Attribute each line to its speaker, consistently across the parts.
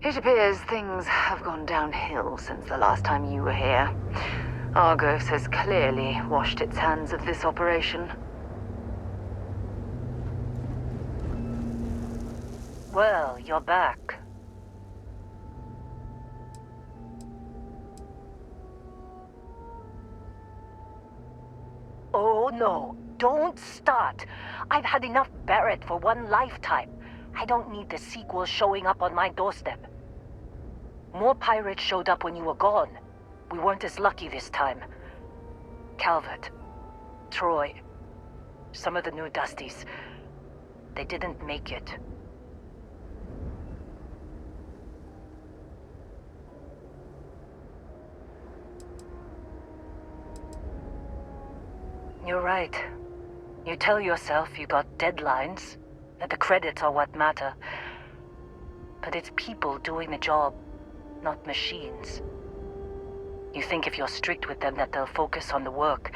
Speaker 1: It appears things have gone downhill since the last time you were here. Argos has clearly washed its hands of this operation.
Speaker 2: Well, you're back. Oh no, don't start. I've had enough Barrett for one lifetime. I don't need the sequel showing up on my doorstep. More pirates showed up when you were gone. We weren't as lucky this time. Calvert, Troy, some of the new Dusties, they didn't make it. You're right. You tell yourself you got deadlines, that the credits are what matter. But it's people doing the job, not machines. You think if you're strict with them that they'll focus on the work,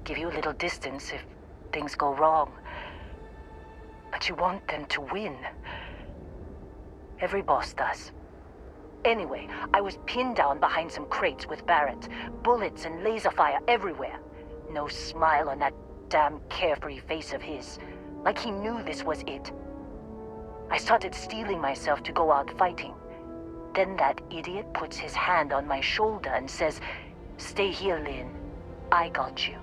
Speaker 2: give you a little distance if things go wrong. But you want them to win. Every boss does. Anyway, I was pinned down behind some crates with Barrett. Bullets and laser fire everywhere. No smile on that damn carefree face of his. Like he knew this was it. I started steeling myself to go out fighting. Then that idiot puts his hand on my shoulder and says, "Stay here, Lynn. I got you."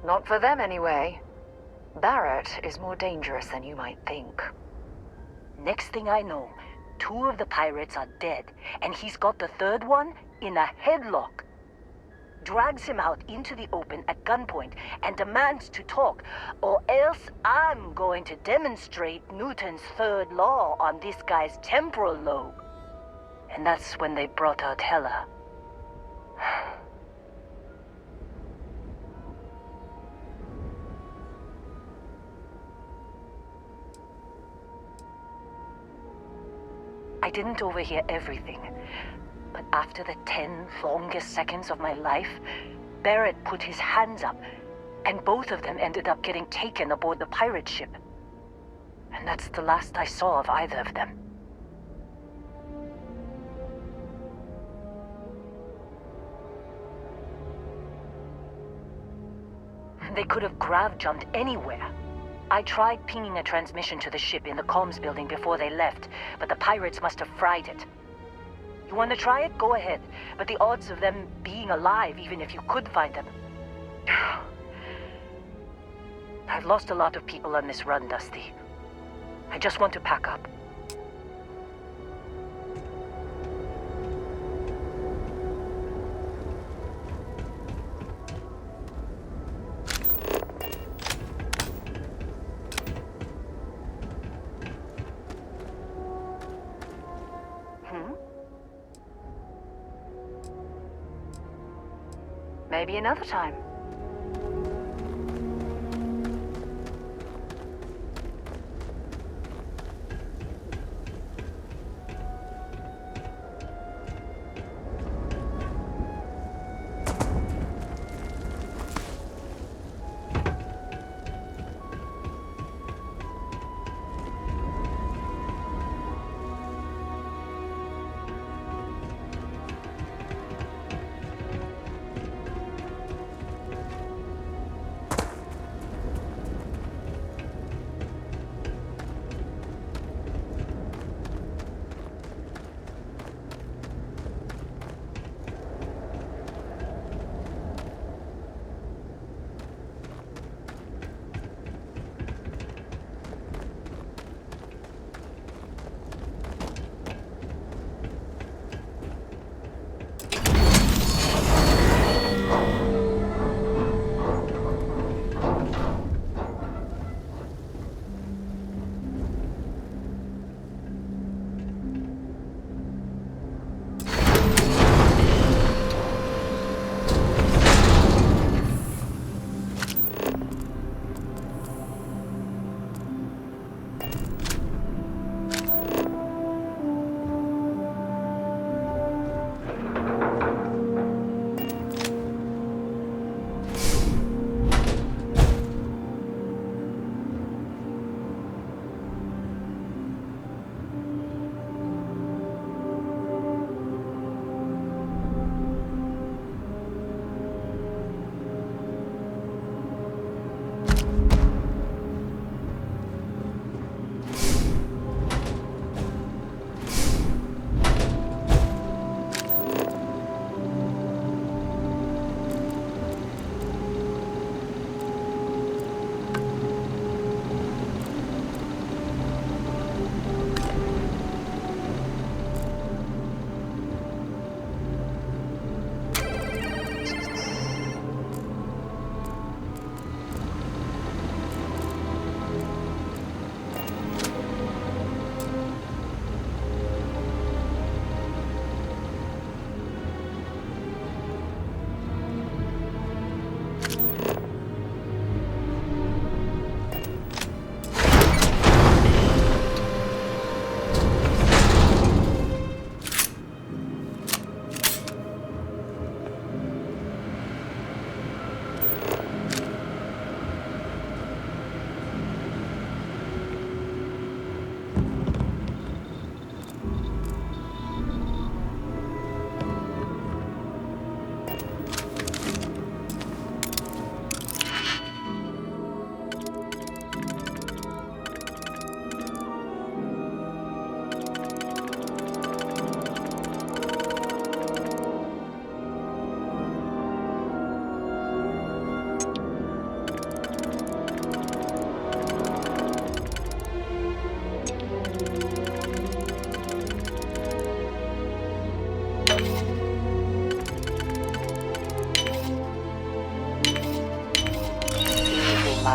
Speaker 1: Not for them, anyway. Barrett is more dangerous than you might think.
Speaker 2: Next thing I know, 2 of the pirates are dead, and he's got the 3rd one in a headlock. Drags him out into the open at gunpoint and demands to talk, or else I'm going to demonstrate Newton's 3rd law on this guy's temporal lobe. And that's when they brought out Hela. I didn't overhear everything, but after the 10 longest seconds of my life, Barrett put his hands up, and both of them ended up getting taken aboard the pirate ship. And that's the last I saw of either of them. They could have grav-jumped anywhere. I tried pinging a transmission to the ship in the comms building before they left, but the pirates must have fried it. You want to try it? Go ahead. But the odds of them being alive, even if you could find them... I've lost a lot of people on this run, Dusty. I just want to pack up.
Speaker 1: Maybe another time.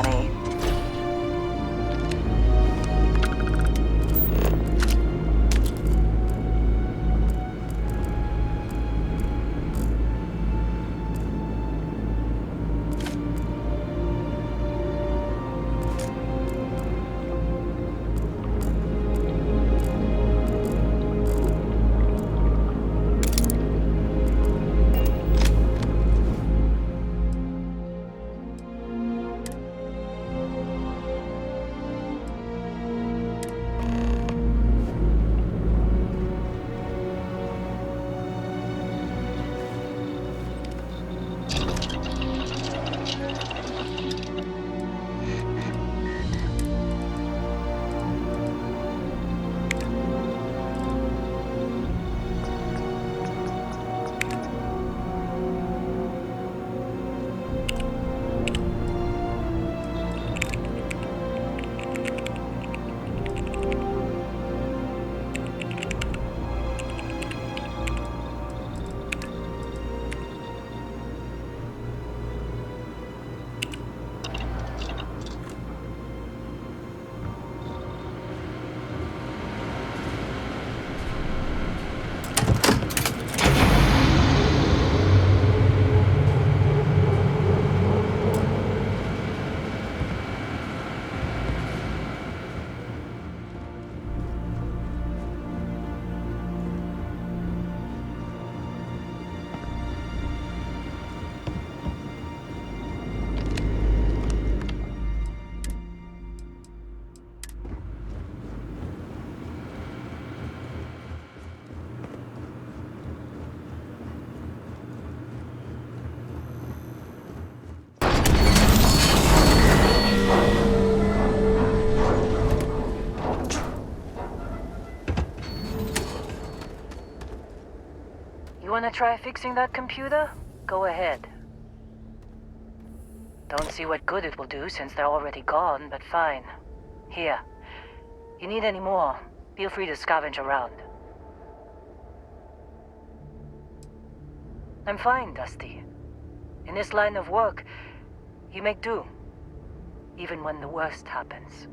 Speaker 1: money.
Speaker 2: You wanna try fixing that computer? Go ahead. Don't see what good it will do since they're already gone, but fine. Here. You need any more, feel free to scavenge around. I'm fine, Dusty. In this line of work, you make do. Even when the worst happens.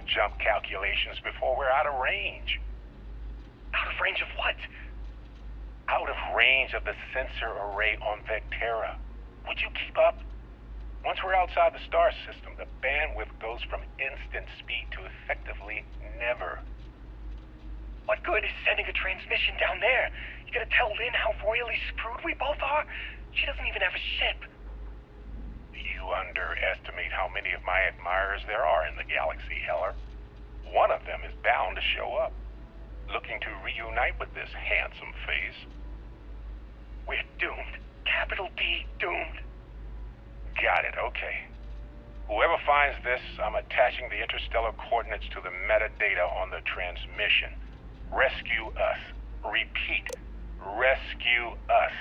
Speaker 3: Jump calculations before we're out of range.
Speaker 4: Out of range of what?
Speaker 3: Out of range of the sensor array on Vectera. Would you keep up? Once we're outside the star system, the bandwidth goes from instant speed to effectively never.
Speaker 4: What good is sending a transmission down there? You gonna tell Lynn how royally screwed we both are? She doesn't even have a ship.
Speaker 3: You underestimate how many of my admirers there are in the galaxy, Heller. One of them is bound to show up, looking to reunite with this handsome face.
Speaker 4: We're doomed. Capital D, doomed.
Speaker 3: Got it, okay. Whoever finds this, I'm attaching the interstellar coordinates to the metadata on the transmission. Rescue us. Repeat, rescue us.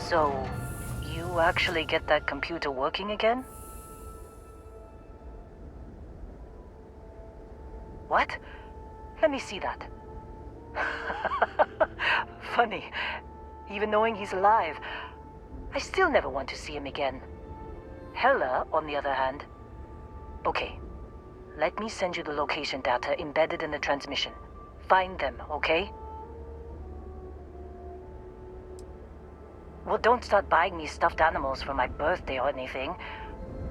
Speaker 2: So, you actually get that computer working again? What? Let me see that. Funny. Even knowing he's alive, I still never want to see him again. Hella, on the other hand. Okay. Let me send you the location data embedded in the transmission. Find them, okay? Well, don't start buying me stuffed animals for my birthday or anything.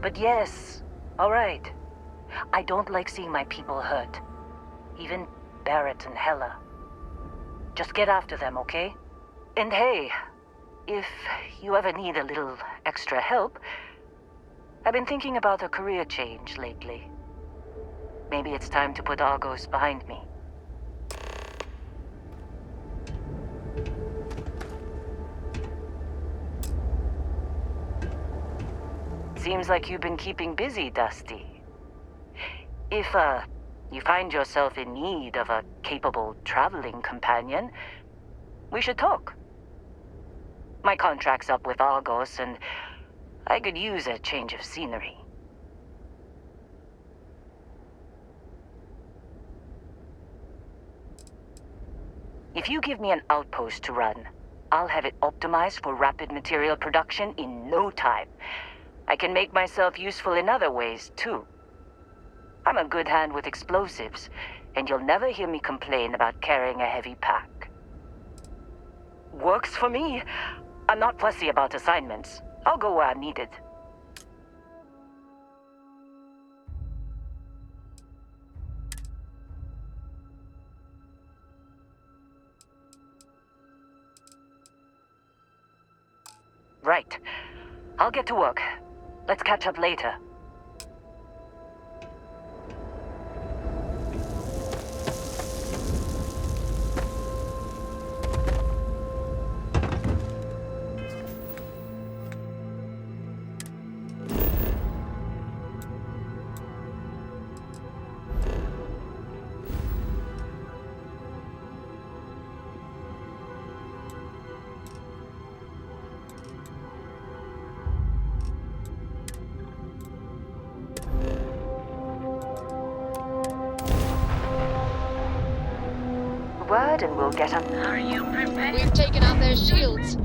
Speaker 2: But yes, alright. I don't like seeing my people hurt. Even Barrett and Hella. Just get after them, okay? And hey, if you ever need a little extra help, I've been thinking about a career change lately. Maybe it's time to put Argos behind me. Seems like you've been keeping busy, Dusty. If, you find yourself in need of a capable traveling companion, we should talk. My contract's up with Argos, and I could use a change of scenery. If you give me an outpost to run, I'll have it optimized for rapid material production in no time. I can make myself useful in other ways, too. I'm a good hand with explosives, and you'll never hear me complain about carrying a heavy pack. Works for me. I'm not fussy about assignments. I'll go where I'm needed. Right. I'll get to work. Let's catch up later. Word and we'll get 'em.
Speaker 5: Are you prepared?
Speaker 6: We've taken out their shields.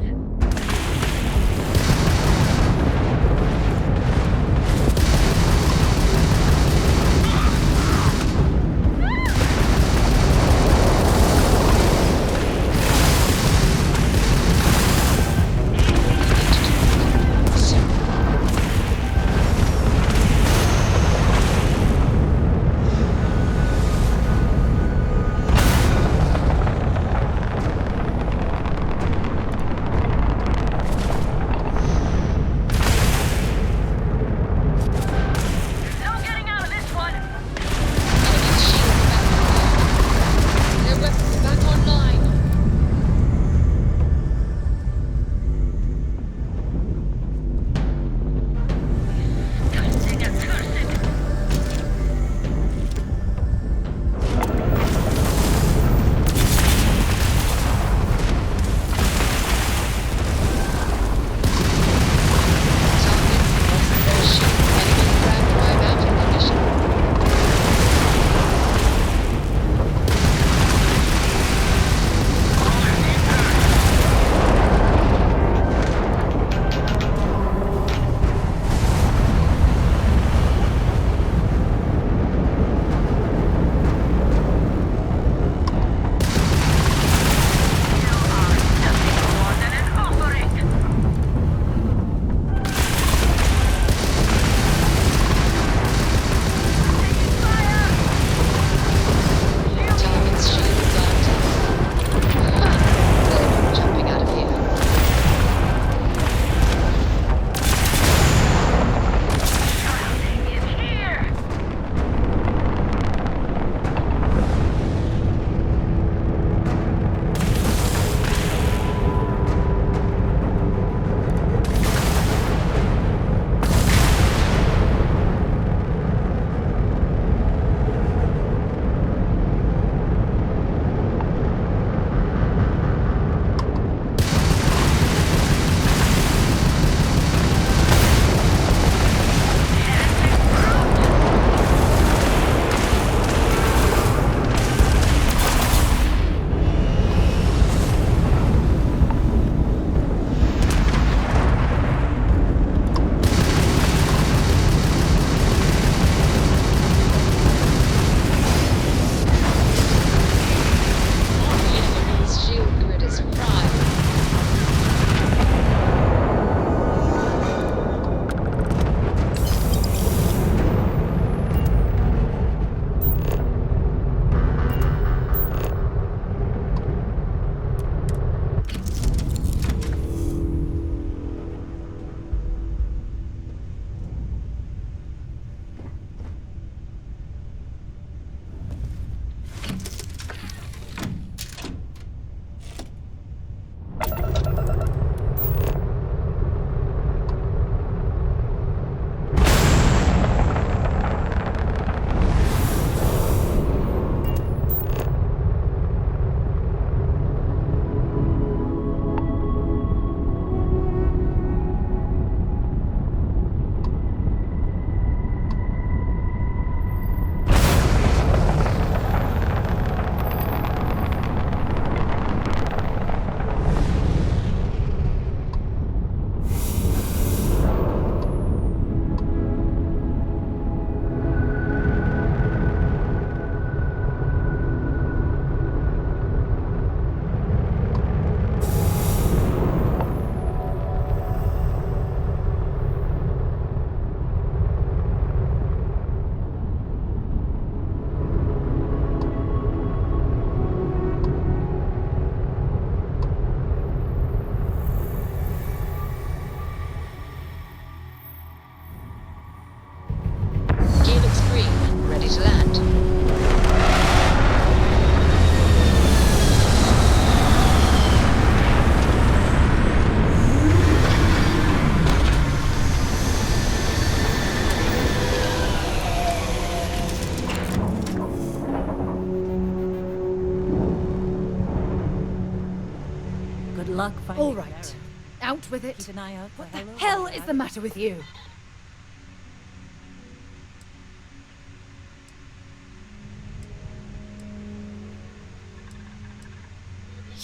Speaker 5: Out with it.
Speaker 2: Keep an eye out for
Speaker 5: What the
Speaker 2: hello
Speaker 5: hell
Speaker 2: or
Speaker 5: is the matter with you?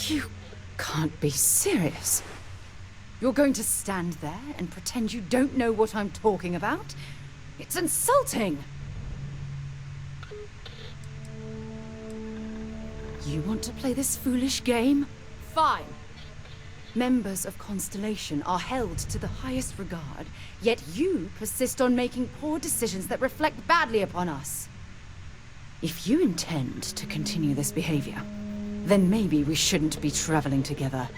Speaker 5: You can't be serious. You're going to stand there and pretend you don't know what I'm talking about? It's insulting! You want to play this foolish game? Fine. Members of Constellation are held to the highest regard, yet you persist on making poor decisions that reflect badly upon us. If you intend to continue this behavior, then maybe we shouldn't be traveling together.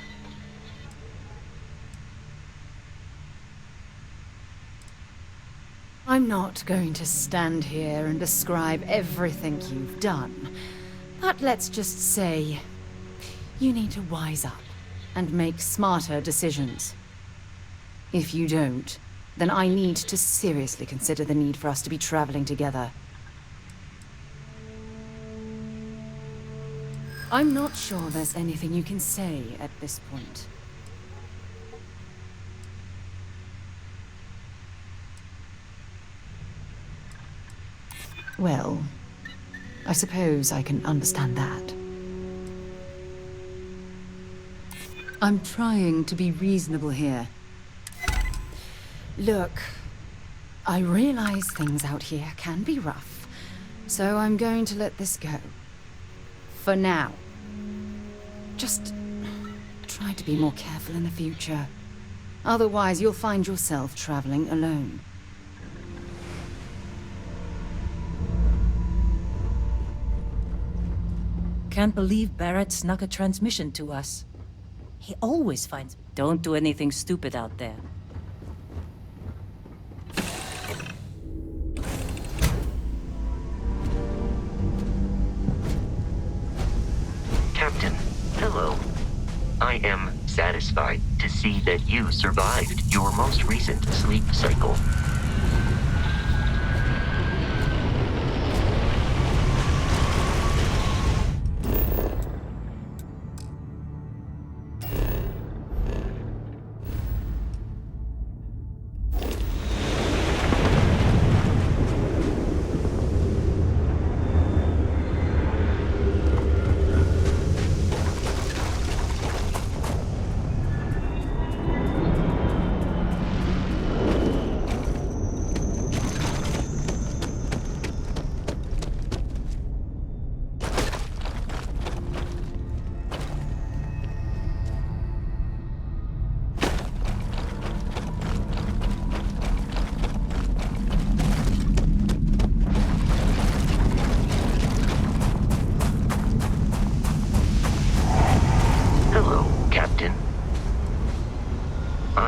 Speaker 5: I'm not going to stand here and describe everything you've done, but let's just say you need to wise up and make smarter decisions. If you don't, then I need to seriously consider the need for us to be traveling together. I'm not sure there's anything you can say at this point. Well, I suppose I can understand that. I'm trying to be reasonable here. Look, I realize things out here can be rough, so I'm going to let this go. For now. Just try to be more careful in the future. Otherwise, you'll find yourself traveling alone.
Speaker 2: Can't believe Barrett snuck a transmission to us. He always finds... Don't do anything stupid out there.
Speaker 7: Captain, hello. I am satisfied to see that you survived your most recent sleep cycle.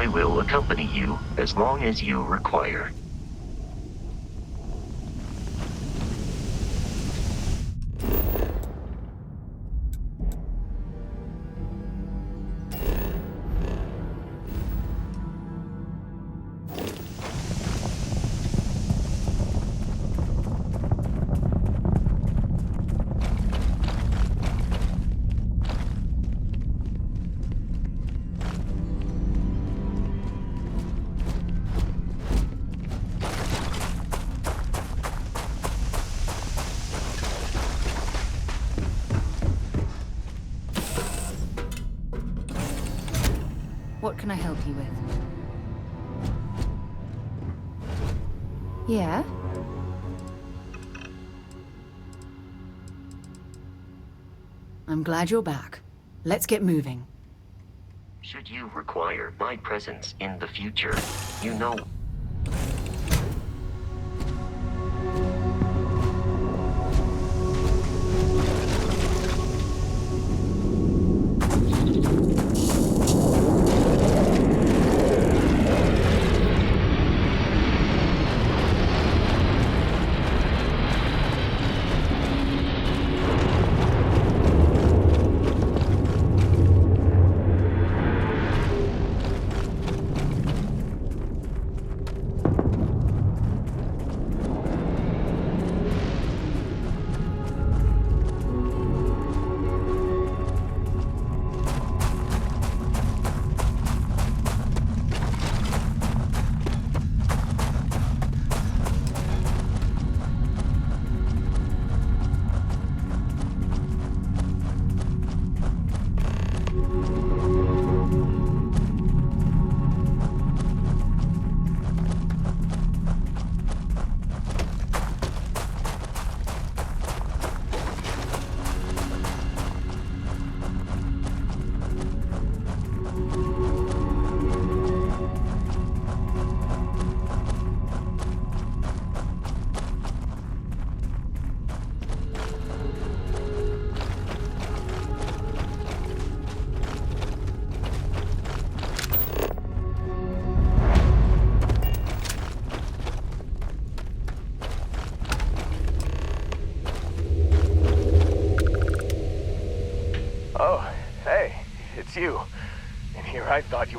Speaker 7: I will accompany you as long as you require.
Speaker 5: What can I help you with? Yeah? I'm glad you're back. Let's get moving.
Speaker 7: Should you require my presence in the future, you know...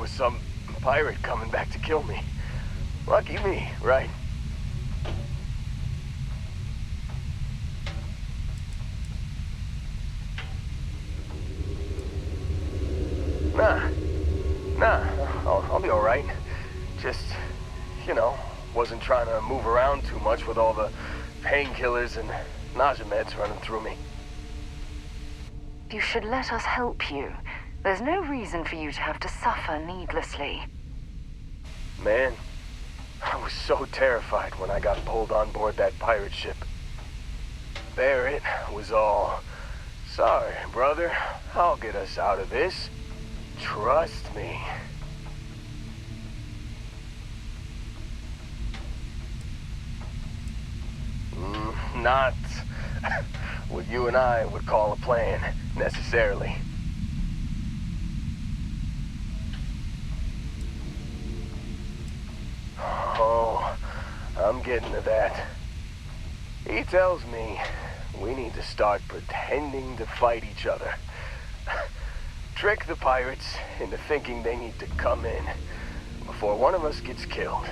Speaker 8: was some pirate coming back to kill me. Lucky me, right? Nah, I'll be alright. Just, wasn't trying to move around too much with all the painkillers and nausea meds running through me.
Speaker 1: You should let us help you. There's no reason for you to have to suffer needlessly.
Speaker 8: Man, I was so terrified when I got pulled on board that pirate ship. Barrett was all, "Sorry, brother, I'll get us out of this. Trust me." Not what you and I would call a plan, necessarily. Oh, I'm getting to that. He tells me we need to start pretending to fight each other. Trick the pirates into thinking they need to come in before one of us gets killed.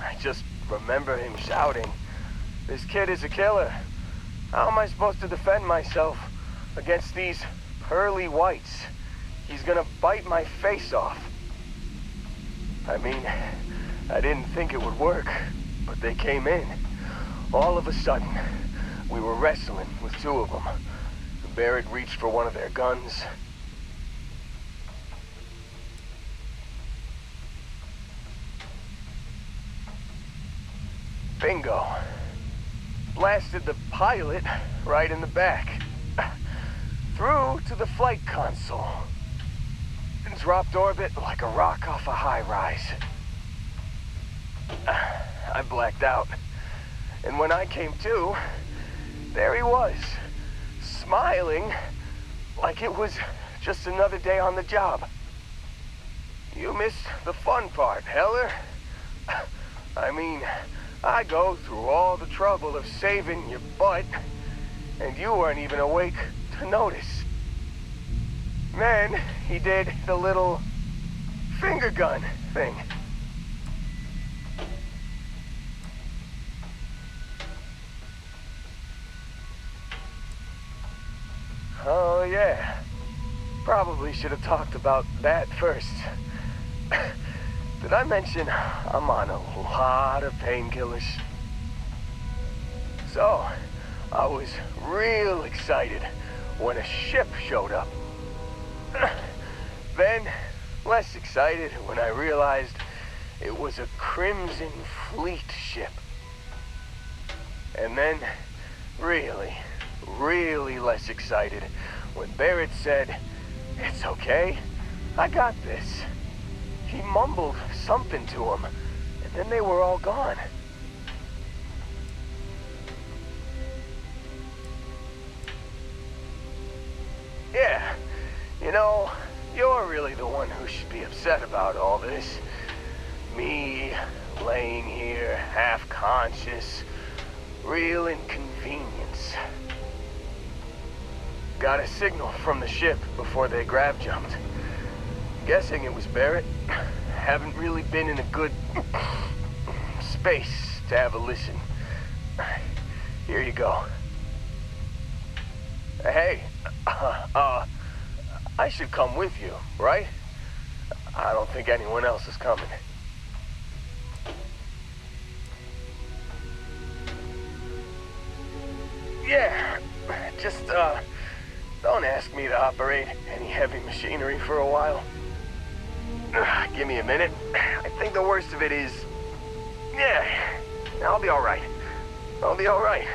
Speaker 8: I just remember him shouting, "This kid is a killer. How am I supposed to defend myself against these pearly whites? He's gonna bite my face off." I mean, I didn't think it would work, but they came in. All of a sudden, we were wrestling with two of them. Barrett reached for one of their guns. Bingo. Blasted the pilot right in the back. Through to the flight console. And dropped orbit like a rock off a high rise. I blacked out. And when I came to, there he was, smiling like it was just another day on the job. You missed the fun part, Heller. I mean, I go through all the trouble of saving your butt, and you weren't even awake to notice. Then he did the little finger gun thing. Oh yeah, probably should have talked about that first. Did I mention I'm on a lot of painkillers? So, I was real excited when a ship showed up. Then, less excited when I realized it was a Crimson Fleet ship. And then, really less excited when Barrett said, "It's okay, I got this." He mumbled something to him, and then they were all gone. Yeah, you're really the one who should be upset about all this. Me, laying here, half-conscious, real inconvenience. Got a signal from the ship before they grav jumped. Guessing it was Barrett. Haven't really been in a good space to have a listen. Here you go. Hey, I should come with you, right? I don't think anyone else is coming. Yeah, just, don't ask me to operate any heavy machinery for a while. Give me a minute. I think the worst of it is... Yeah, I'll be alright. I'll be alright.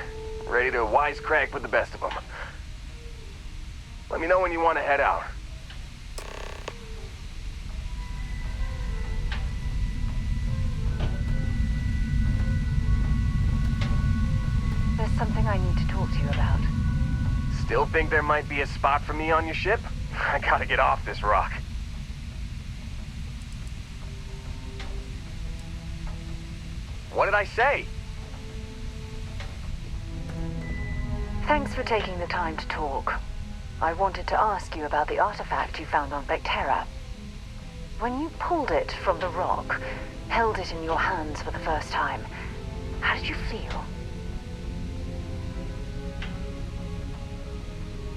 Speaker 8: Ready to wisecrack with the best of them. Let me know when you want to head out.
Speaker 1: There's something I need to talk to you about.
Speaker 8: Still think there might be a spot for me on your ship? I gotta get off this rock. What did I say?
Speaker 1: Thanks for taking the time to talk. I wanted to ask you about the artifact you found on Vectera. When you pulled it from the rock, held it in your hands for the first time, how did you feel?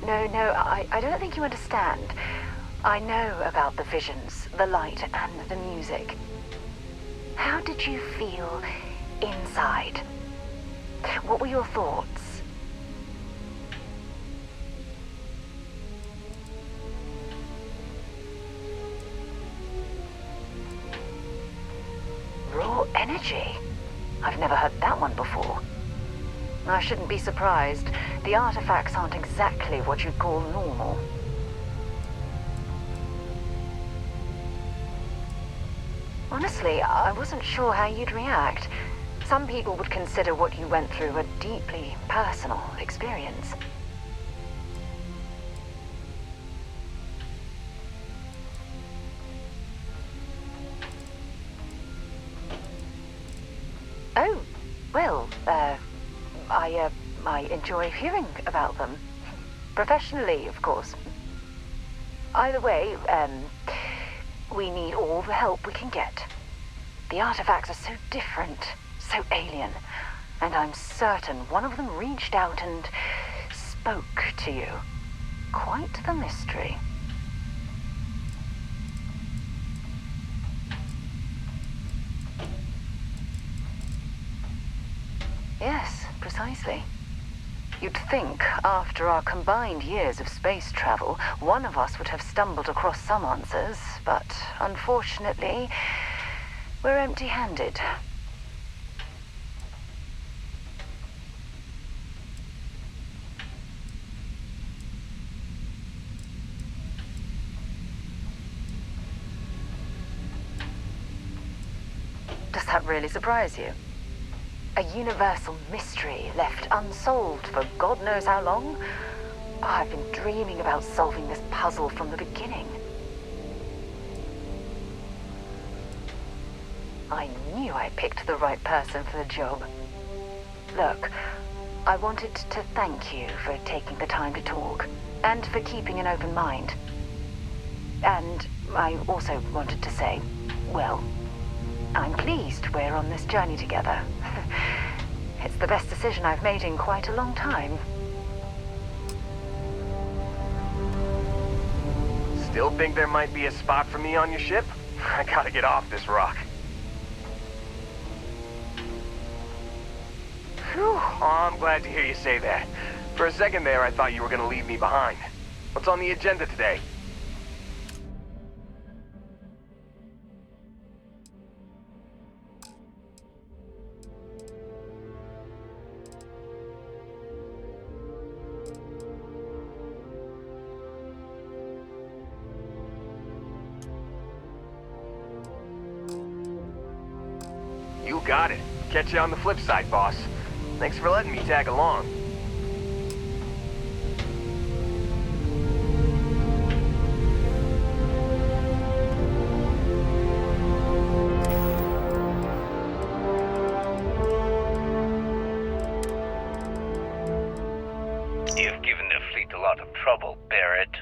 Speaker 1: No, I don't think you understand. I know about the visions, the light, and the music. How did you feel inside? What were your thoughts? Raw energy? I've never heard that one before. I shouldn't be surprised. The artifacts aren't exactly what you'd call normal. Honestly, I wasn't sure how you'd react. Some people would consider what you went through a deeply personal experience. Oh, well, I enjoy hearing about them. Professionally, of course. Either way, we need all the help we can get. The artifacts are so different, so alien, and I'm certain one of them reached out and spoke to you. Quite the mystery. Yes, precisely. You'd think, after our combined years of space travel, one of us would have stumbled across some answers, but unfortunately, we're empty-handed. Does that really surprise you? A universal mystery left unsolved for God knows how long? I've been dreaming about solving this puzzle from the beginning. I knew I picked the right person for the job. Look, I wanted to thank you for taking the time to talk, and for keeping an open mind. And I also wanted to say, well, I'm pleased we're on this journey together. It's the best decision I've made in quite a long time.
Speaker 8: Still think there might be a spot for me on your ship? I gotta get off this rock. Whew, oh, I'm glad to hear you say that. For a second there, I thought you were gonna leave me behind. What's on the agenda today? You got it. Catch you on the flip side, boss. Thanks for letting me tag along.
Speaker 9: You've given the fleet a lot of trouble, Barrett.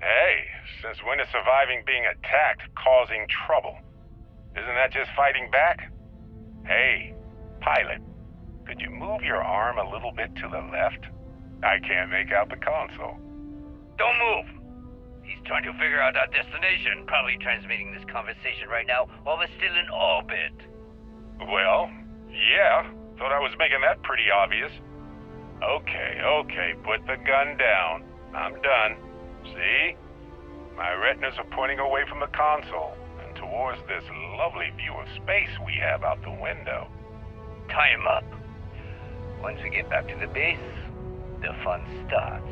Speaker 3: Hey, since when is surviving being attacked causing trouble? Isn't that just fighting back? Hey, pilot, could you move your arm a little bit to the left? I can't make out the console.
Speaker 9: Don't move! He's trying to figure out our destination, probably transmitting this conversation right now while we're still in orbit.
Speaker 3: Well, yeah, thought I was making that pretty obvious. Okay, put the gun down. I'm done. See? My retinas are pointing away from the console and towards this lovely view of space we have out the window.
Speaker 9: Tie him up. Once we get back to the base, the fun starts.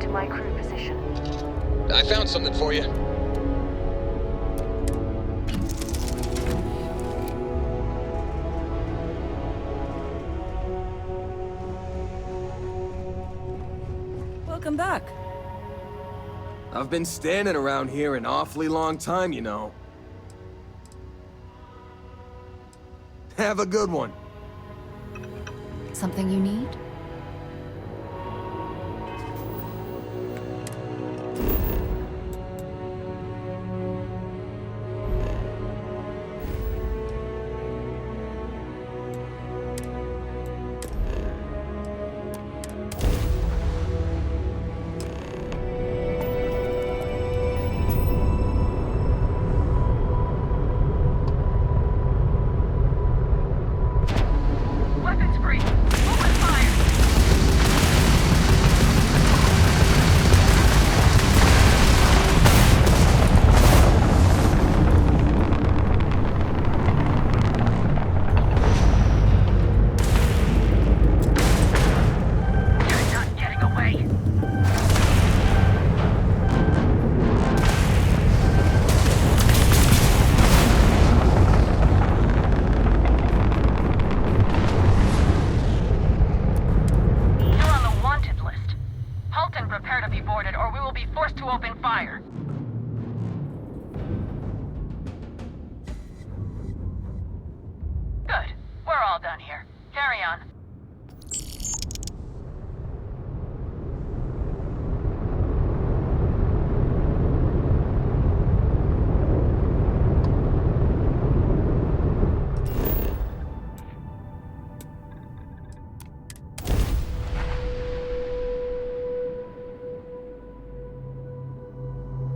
Speaker 1: To my crew position.
Speaker 10: I found something for you.
Speaker 11: Welcome back.
Speaker 8: I've been standing around here an awfully long time, you know. Have a good one.
Speaker 5: Something you need?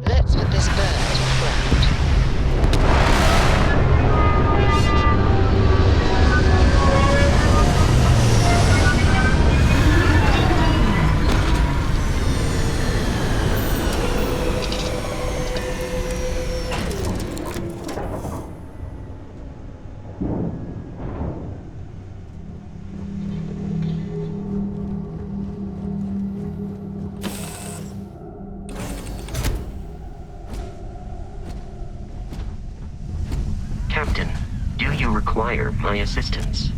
Speaker 6: Let's put this bird to the ground.
Speaker 7: Captain, do you require my assistance?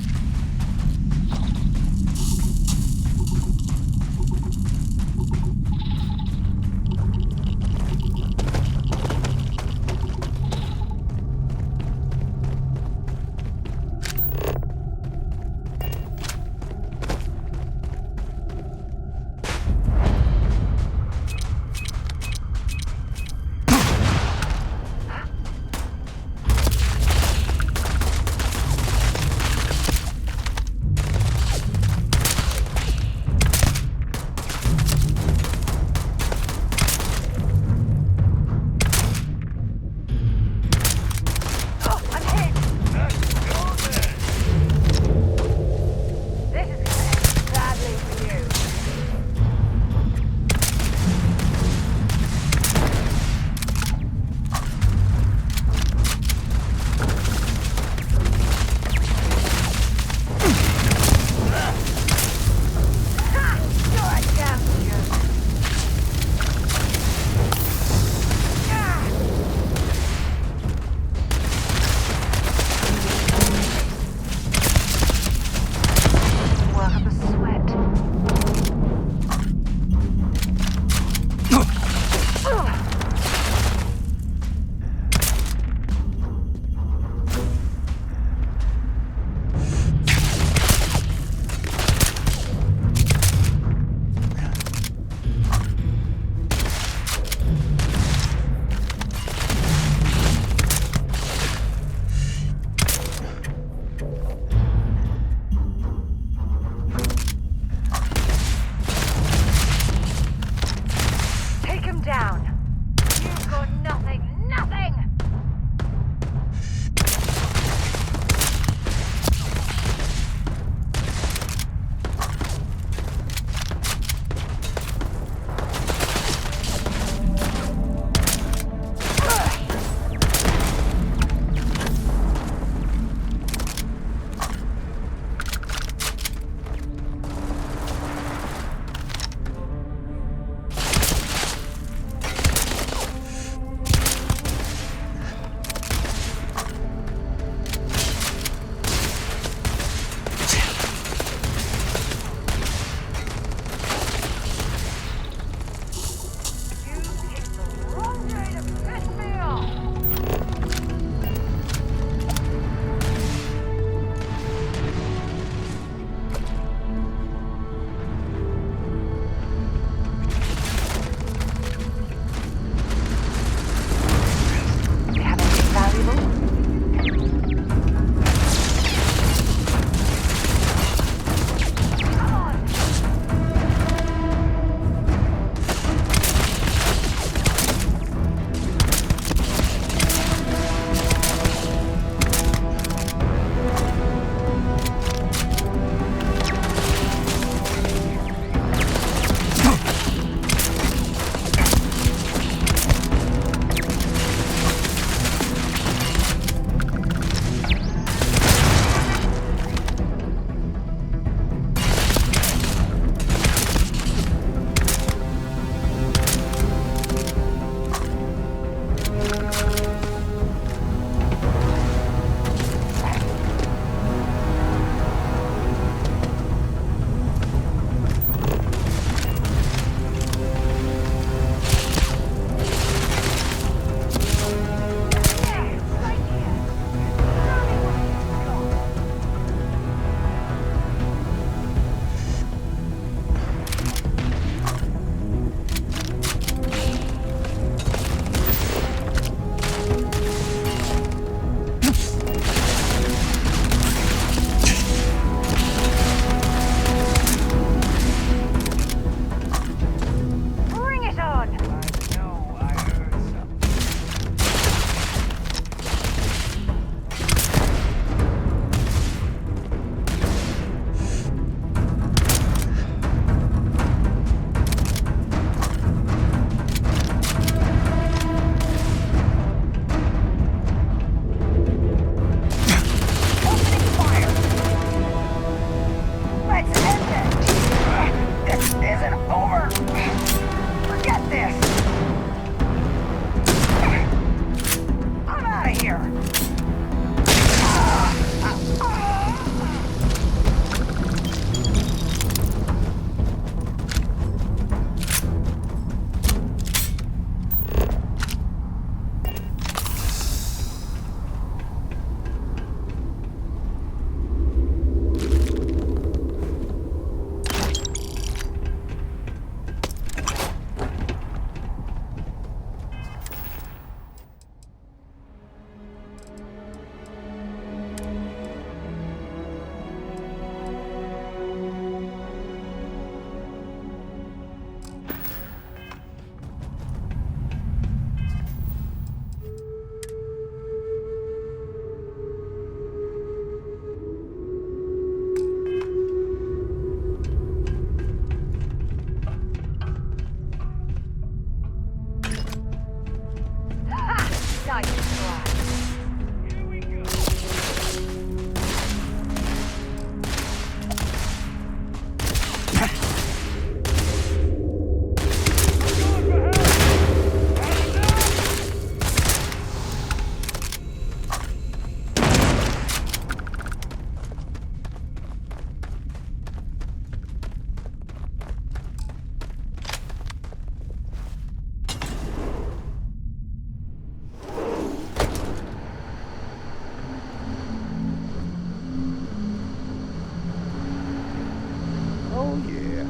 Speaker 11: Oh, yeah.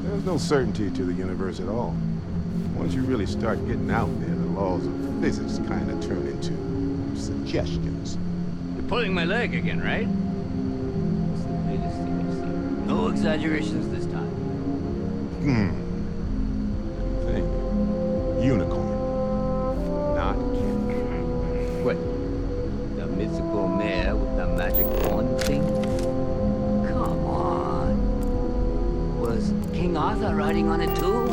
Speaker 11: There's no certainty to the universe at all. Once you really start getting out there, the laws of physics kind of turn into suggestions.
Speaker 12: You're pulling my leg again, right? What's the latest thing you've seen? No exaggerations this time.
Speaker 11: Let me think. Unicorn. Not kidding.
Speaker 12: What? The mythical mare with the magic horn thing? Come on. Was King Arthur riding on it too?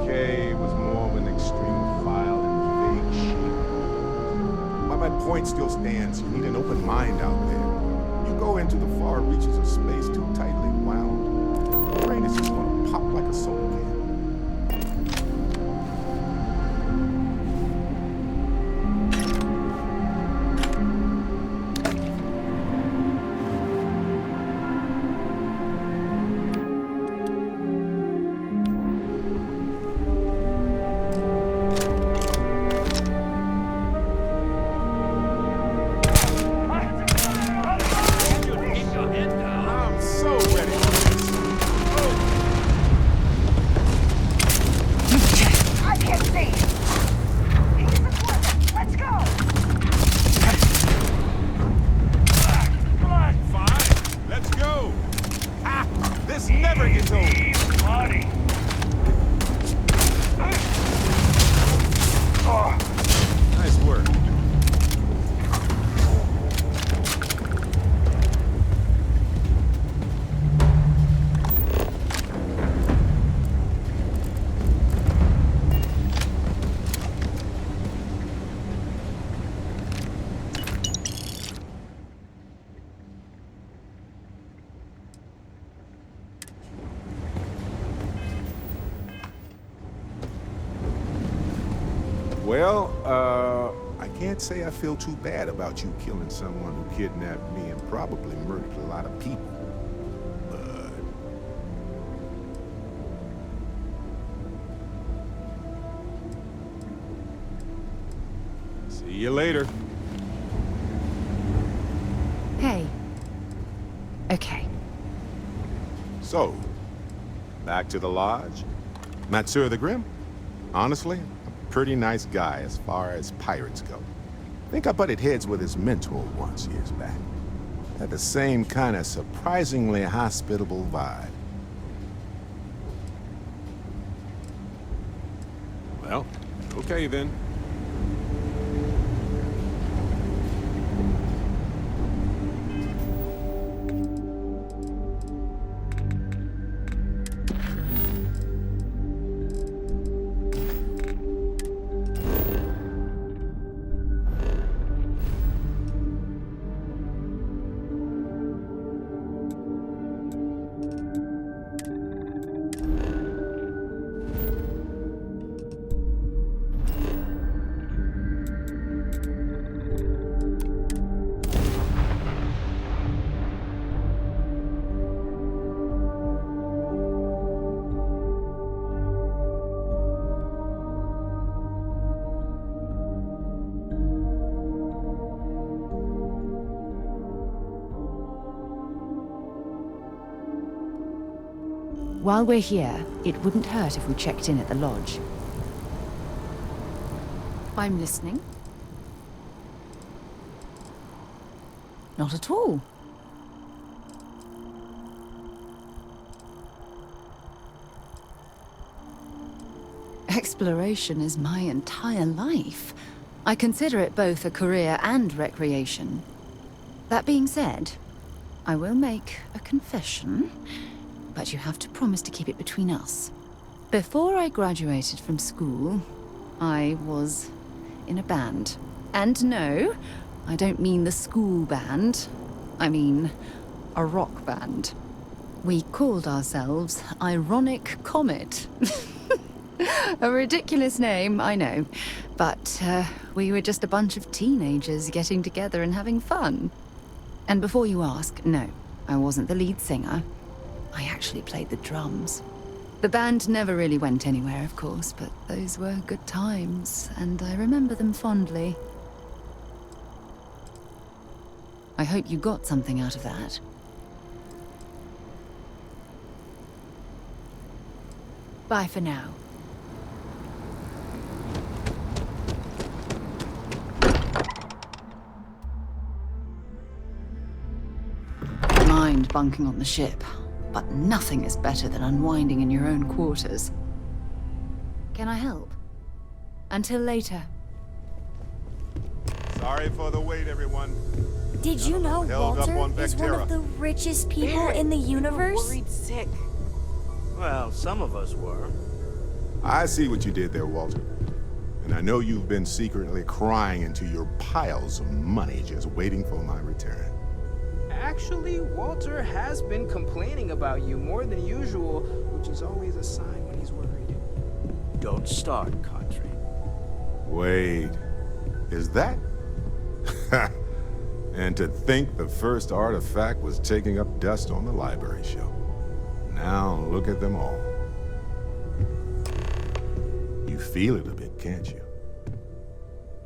Speaker 11: Okay, it was more of an extremophile and vague shape. But my point still stands. You need an open mind out there. You go into the far reaches of space too tightly wound, your brain is just gonna pop like a soda can. Well, I can't say I feel too bad about you killing someone who kidnapped me and probably murdered a lot of people. But... see you later.
Speaker 5: Hey. Okay.
Speaker 11: So, back to the lodge. Matsur the Grim? Honestly, pretty nice guy as far as pirates go. Think I butted heads with his mentor once years back. Had the same kind of surprisingly hospitable vibe. Well, okay then.
Speaker 5: While we're here, it wouldn't hurt if we checked in at the lodge. I'm listening. Not at all. Exploration is my entire life. I consider it both a career and recreation. That being said, I will make a confession. But you have to promise to keep it between us. Before I graduated from school, I was in a band. And no, I don't mean the school band. I mean a rock band. We called ourselves Ironic Comet. A ridiculous name, I know. But we were just a bunch of teenagers getting together and having fun. And before you ask, no, I wasn't the lead singer. I actually played the drums. The band never really went anywhere, of course, but those were good times, and I remember them fondly. I hope you got something out of that. Bye for now. Mind bunking on the ship, but nothing is better than unwinding in your own quarters. Can I help? Until later.
Speaker 11: Sorry for the wait, everyone.
Speaker 13: Did you know
Speaker 11: Held up
Speaker 13: Walter
Speaker 11: on
Speaker 13: is one of the richest people in the universe?
Speaker 14: Worried sick. Well, some of us were.
Speaker 11: I see what you did there, Walter. And I know you've been secretly crying into your piles of money just waiting for my return.
Speaker 15: Actually, Walter has been complaining about you more than usual, which is always a sign when he's worried.
Speaker 14: Don't start, Country.
Speaker 11: Wait, is that? And to think the first artifact was taking up dust on the library shelf. Now look at them all. You feel it a bit, can't you?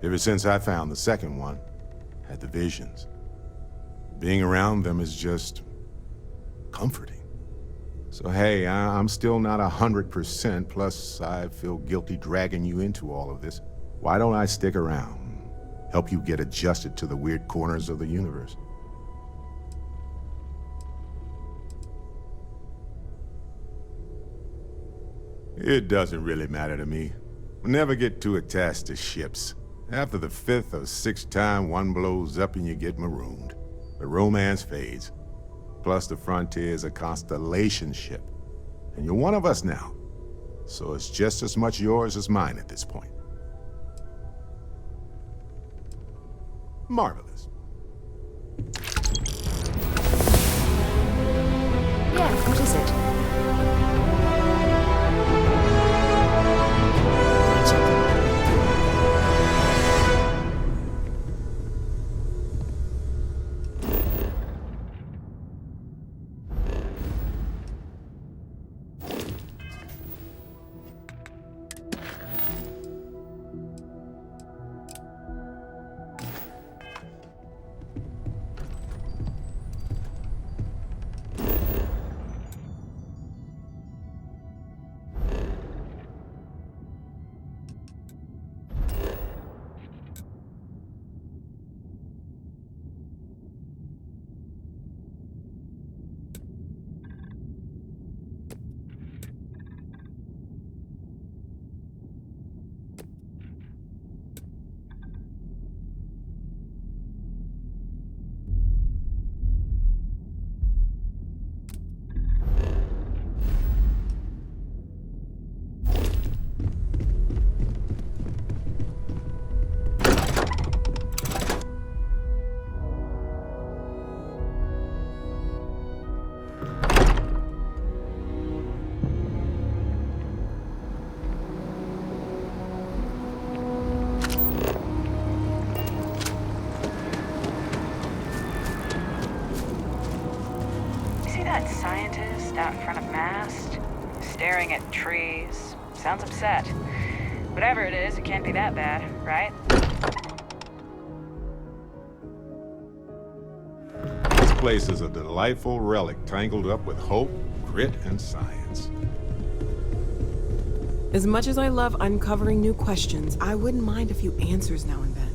Speaker 11: Ever since I found the second one, had the visions. Being around them is just comforting. So hey, I'm still not 100%, plus I feel guilty dragging you into all of this. Why don't I stick around? Help you get adjusted to the weird corners of the universe. It doesn't really matter to me. Never get too attached to ships. After the 5th or 6th time, one blows up and you get marooned. The romance fades. Plus the Frontier is a constellation ship. And you're one of us now. So it's just as much yours as mine at this point. Marvelous.
Speaker 5: Yeah, what is it?
Speaker 16: Scientist out in front of mast, staring at trees. Sounds upset. Whatever it is, it can't be that bad, right?
Speaker 11: This place is a delightful relic tangled up with hope, grit, and science.
Speaker 17: As much as I love uncovering new questions, I wouldn't mind a few answers now and then.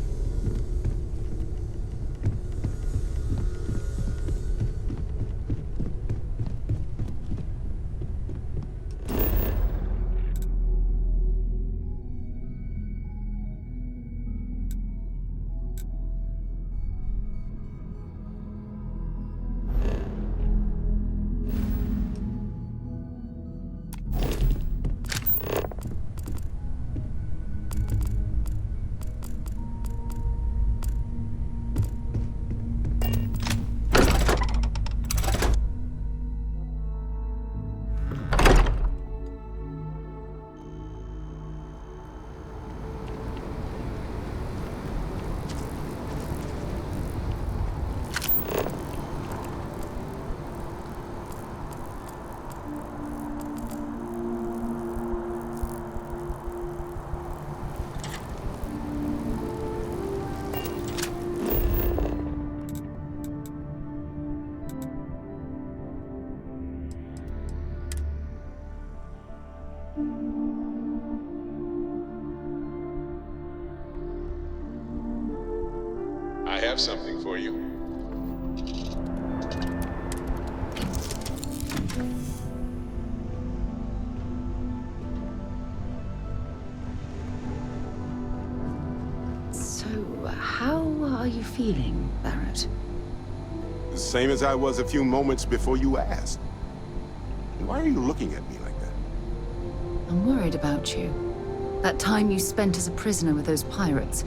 Speaker 11: have something for you.
Speaker 5: So, how are you feeling, Barrett?
Speaker 11: The same as I was a few moments before you asked. Why are you looking at me like that?
Speaker 5: I'm worried about you. That time you spent as a prisoner with those pirates,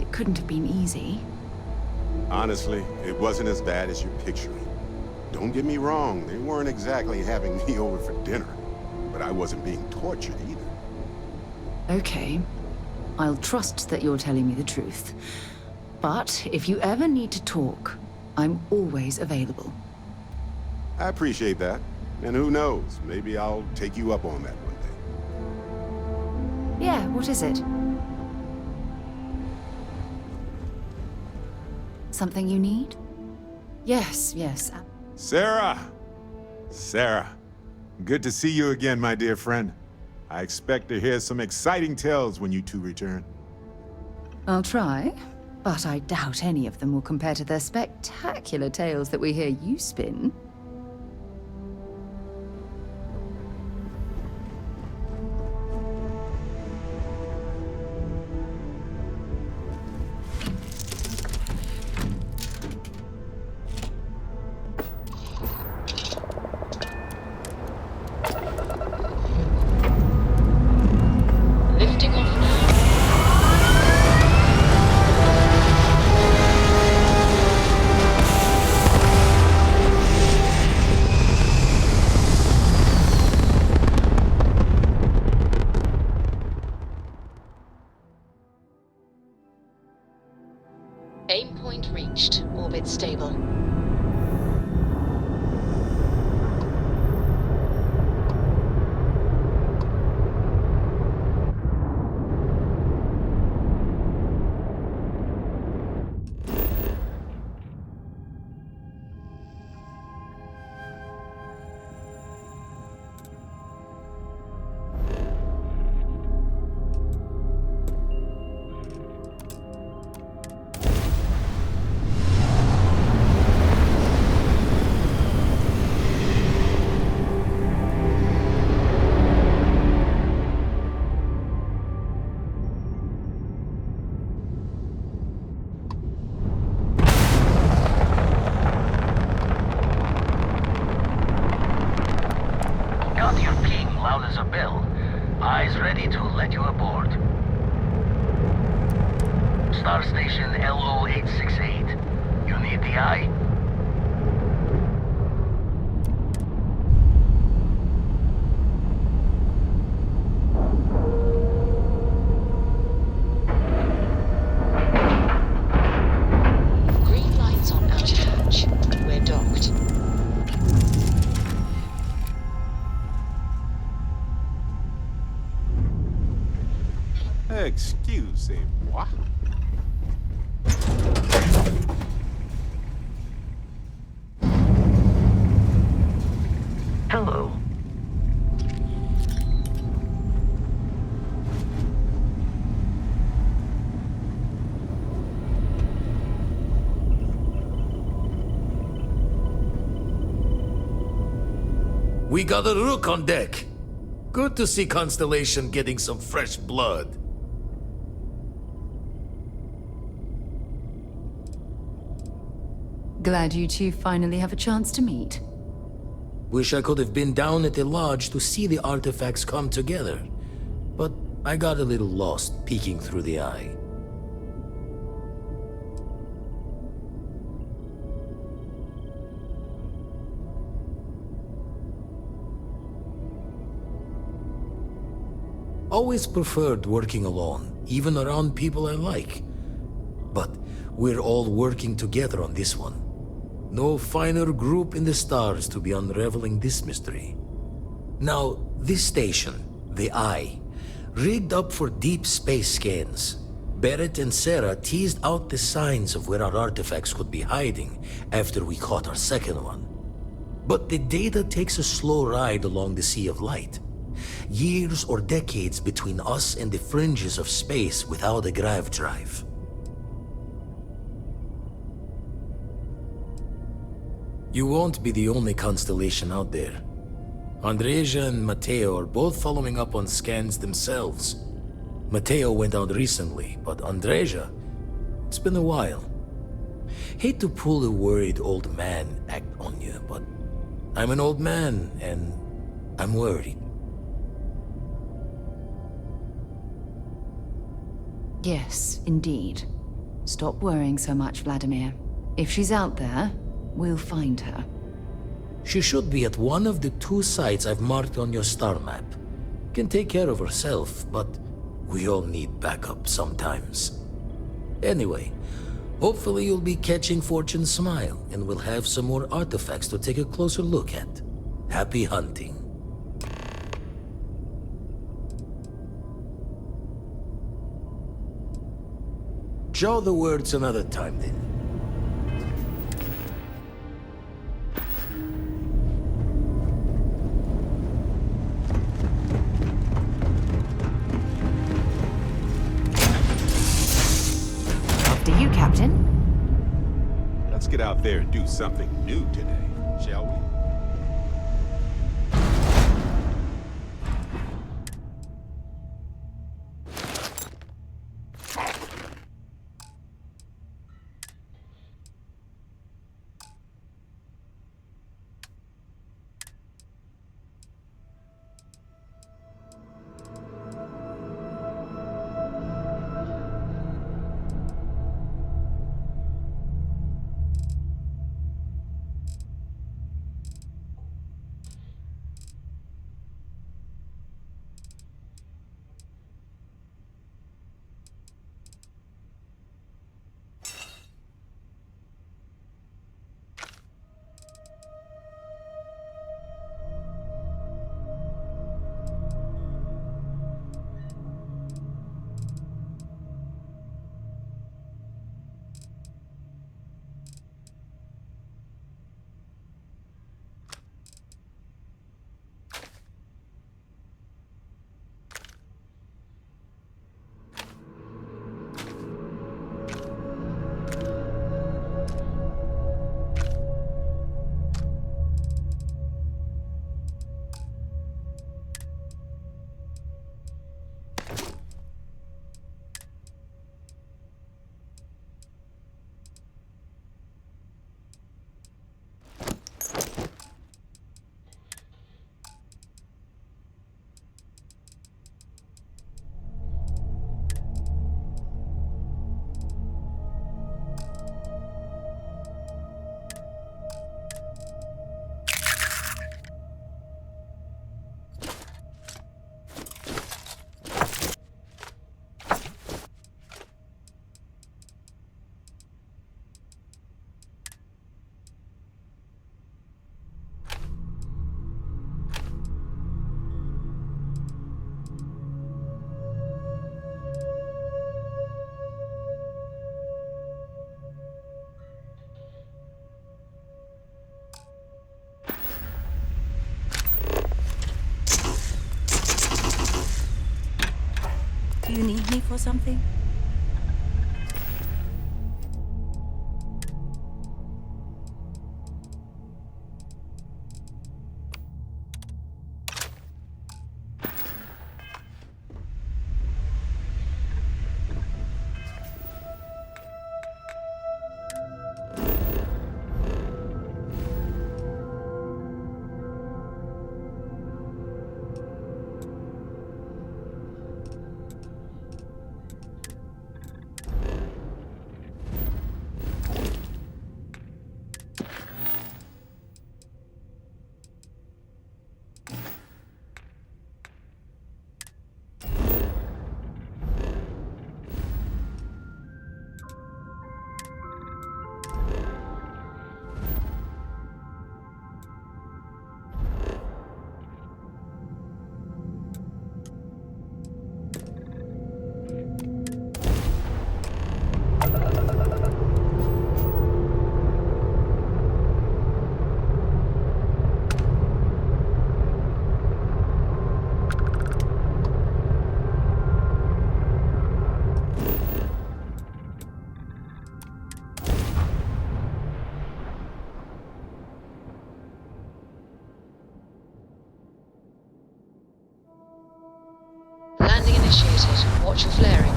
Speaker 5: it couldn't have been easy.
Speaker 11: Honestly, it wasn't as bad as you're picturing. Don't get me wrong, they weren't exactly having me over for dinner. But I wasn't being tortured either.
Speaker 5: Okay. I'll trust that you're telling me the truth. But if you ever need to talk, I'm always available.
Speaker 11: I appreciate that. And who knows, maybe I'll take you up on that one day.
Speaker 5: Yeah, what is it? Something you need? Yes.
Speaker 11: Sarah! Sarah, good to see you again, my dear friend. I expect to hear some exciting tales when you two return.
Speaker 5: I'll try, but I doubt any of them will compare to the spectacular tales that we hear you spin.
Speaker 6: Lifting off now. Aim point reached. Orbit stable.
Speaker 18: Got your ping loud as a bell. Eyes ready to let you aboard. Star Station LO-868. You need the eye?
Speaker 6: Green lights on outer hatch. We're docked.
Speaker 11: Excusez-moi.
Speaker 7: Hello.
Speaker 19: We got a rook on deck. Good to see Constellation getting some fresh blood.
Speaker 5: Glad you two finally have a chance to meet.
Speaker 19: Wish I could have been down at the lodge to see the artifacts come together. But I got a little lost peeking through the eye. Always preferred working alone, even around people I like. But we're all working together on this one. No finer group in the stars to be unraveling this mystery. Now, this station, the Eye, rigged up for deep space scans. Barrett and Sarah teased out the signs of where our artifacts could be hiding after we caught our second one. But the data takes a slow ride along the Sea of Light. Years or decades between us and the fringes of space without a grav drive. You won't be the only constellation out there. Andreja and Matteo are both following up on scans themselves. Matteo went out recently, but Andreja, it's been a while. Hate to pull a worried old man act on you, but I'm an old man, and I'm worried.
Speaker 5: Yes, indeed. Stop worrying so much, Vladimir. If she's out there, we'll find her.
Speaker 19: She should be at one of the 2 sites I've marked on your star map. Can take care of herself, but we all need backup sometimes. Anyway, hopefully you'll be catching Fortune's smile, and we'll have some more artifacts to take a closer look at. Happy hunting. Jaw the words another time, then.
Speaker 5: After you, Captain.
Speaker 11: Let's get out there and do something new today, shall we?
Speaker 13: Do you need me for something?
Speaker 6: spotted. Watch your flaring.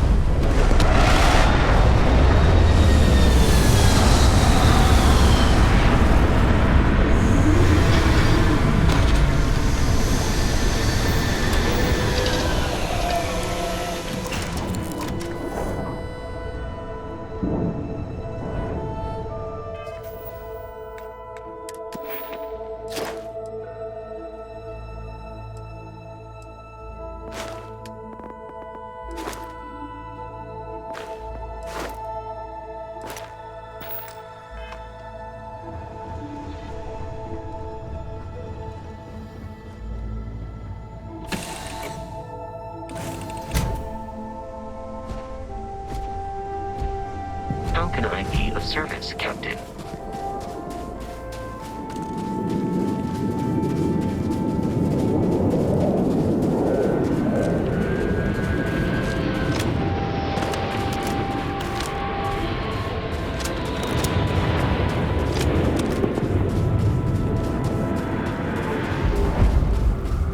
Speaker 7: How can I be of service, Captain?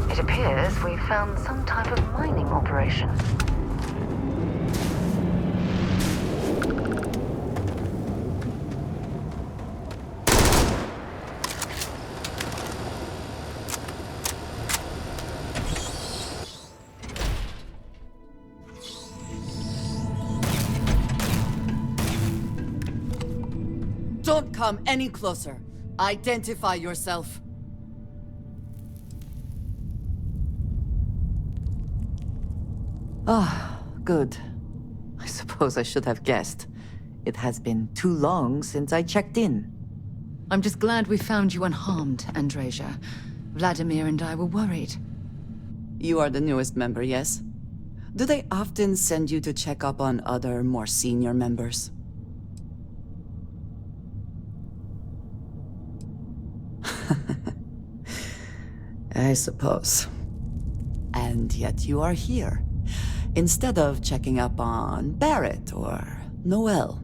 Speaker 1: It appears we've found some type of mining operation.
Speaker 20: Don't come any closer. Identify yourself. Ah, good. I suppose I should have guessed. It has been too long since I checked in.
Speaker 5: I'm just glad we found you unharmed, Andreja. Vladimir and I were worried.
Speaker 20: You are the newest member, yes? Do they often send you to check up on other, more senior members? I suppose. And yet you are here, instead of checking up on Barrett or Noel.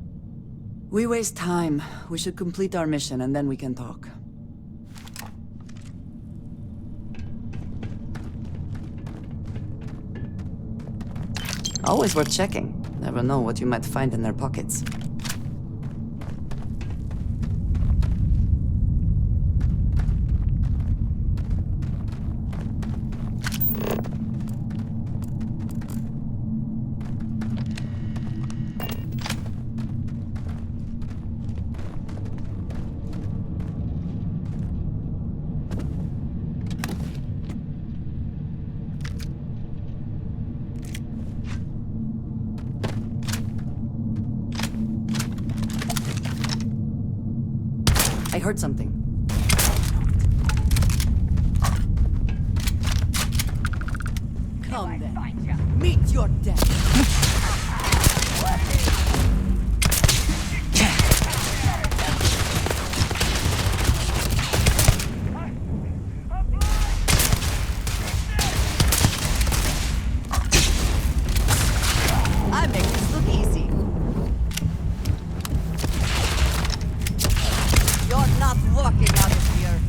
Speaker 20: We waste time. We should complete our mission and then we can talk. Always worth checking. Never know what you might find in their pockets. I heard something. Come then. Meet your death. I make this look easy. You're not walking out of here.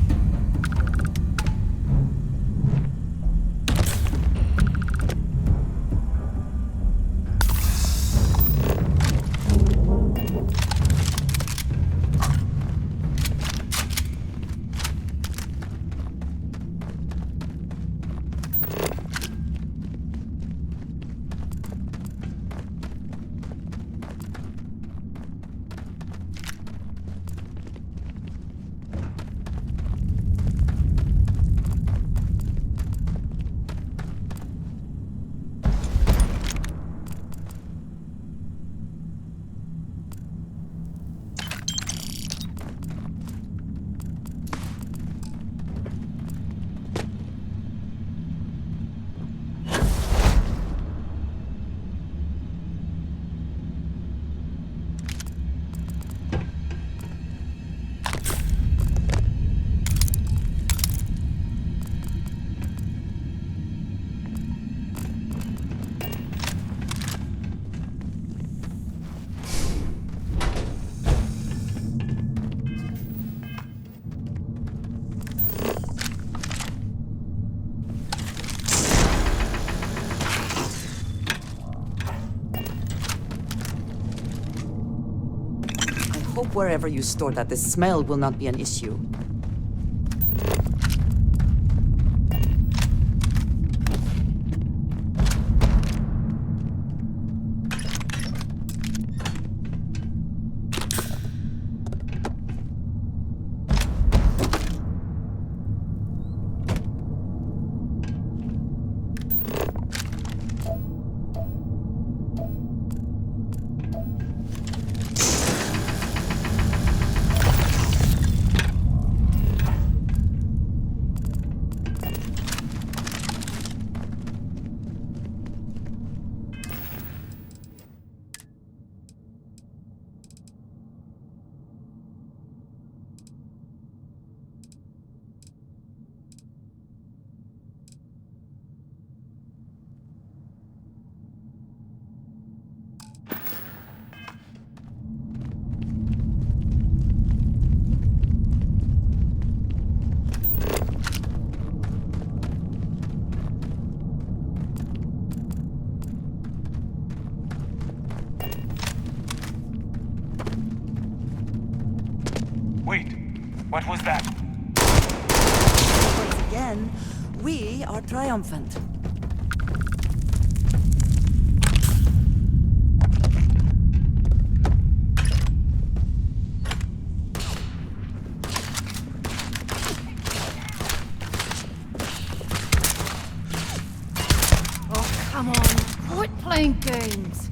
Speaker 20: wherever you store that. The smell will not be an issue.
Speaker 21: Wait, what was that?
Speaker 20: Once again, we are triumphant.
Speaker 5: Oh, come on. Quit playing games.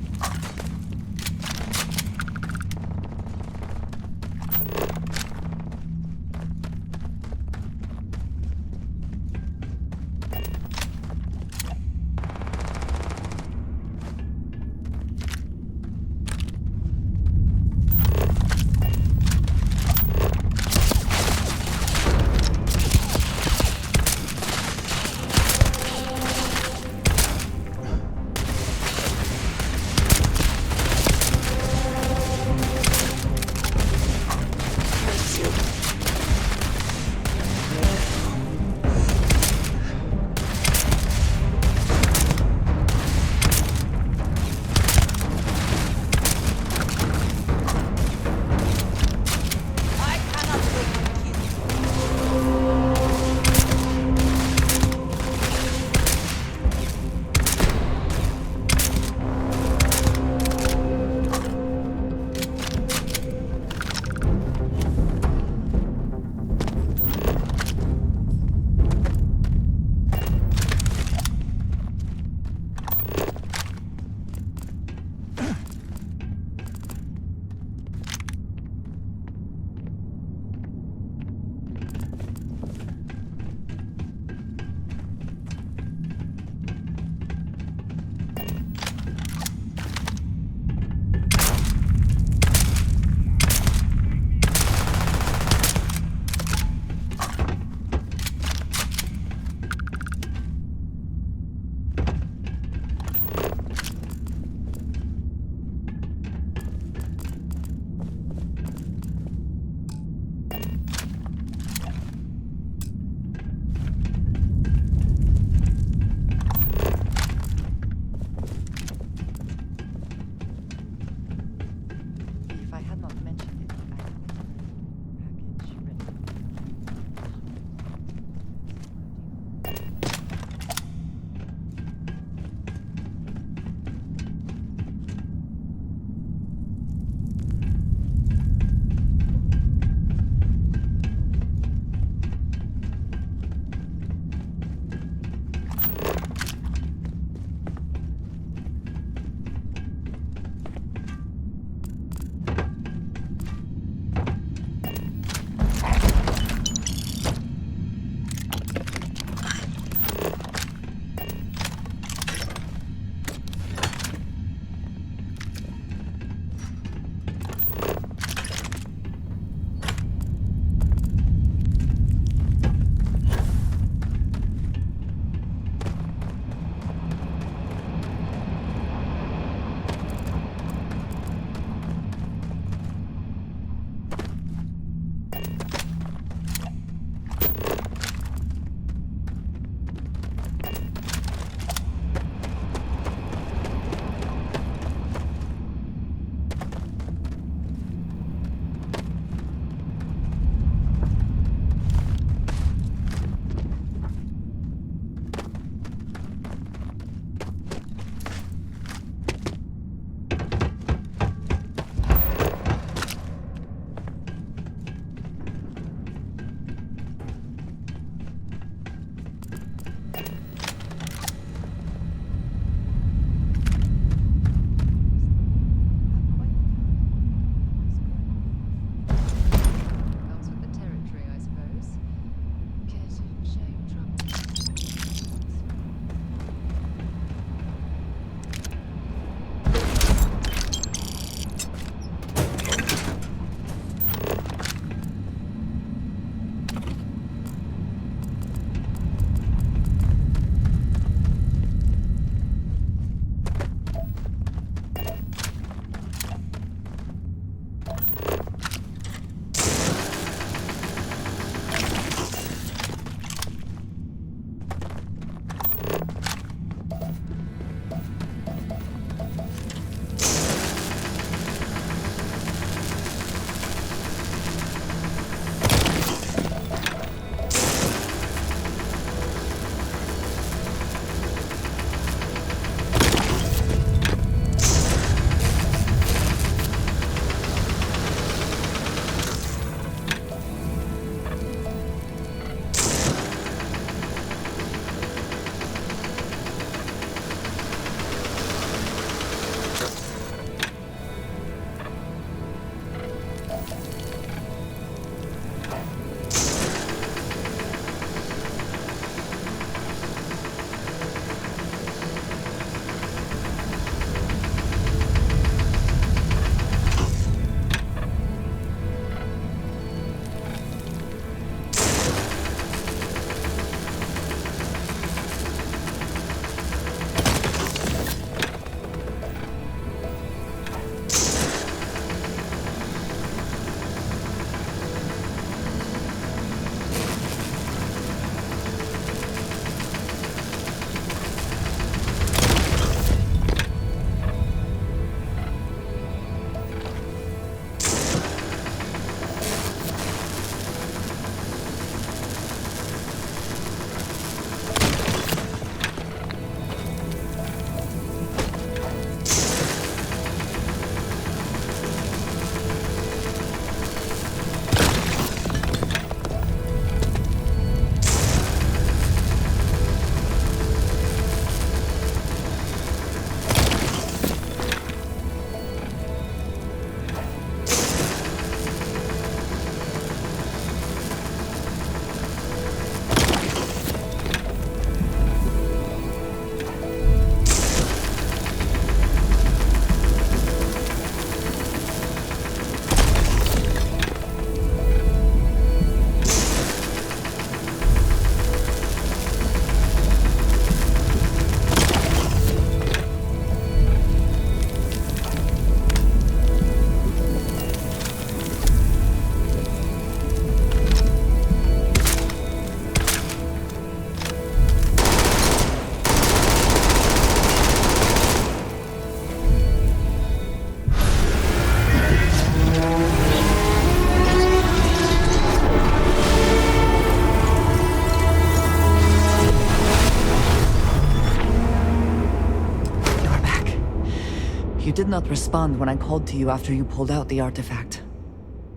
Speaker 20: You did not respond when I called to you after you pulled out the artifact.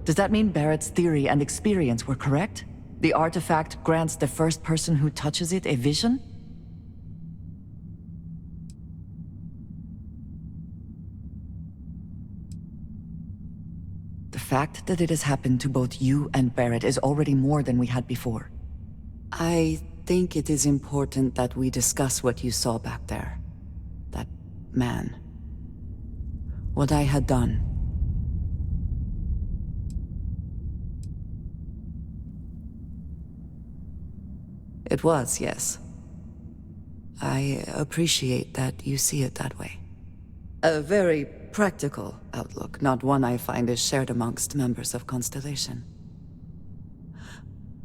Speaker 20: Does that mean Barrett's theory and experience were correct? The artifact grants the first person who touches it a vision? The fact that it has happened to both you and Barrett is already more than we had before. I think it is important that we discuss what you saw back there. That man. What I had done. It was, yes. I appreciate that you see it that way. A very practical outlook, not one I find is shared amongst members of Constellation.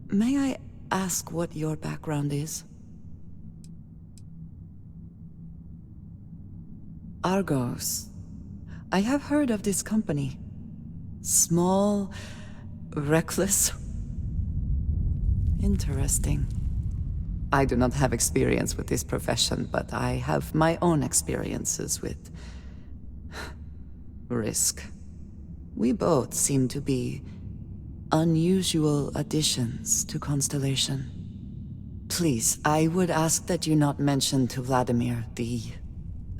Speaker 20: May I ask what your background is? Argos. I have heard of this company. Small, reckless. Interesting. I do not have experience with this profession, but I have my own experiences with risk. We both seem to be unusual additions to Constellation. Please, I would ask that you not mention to Vladimir the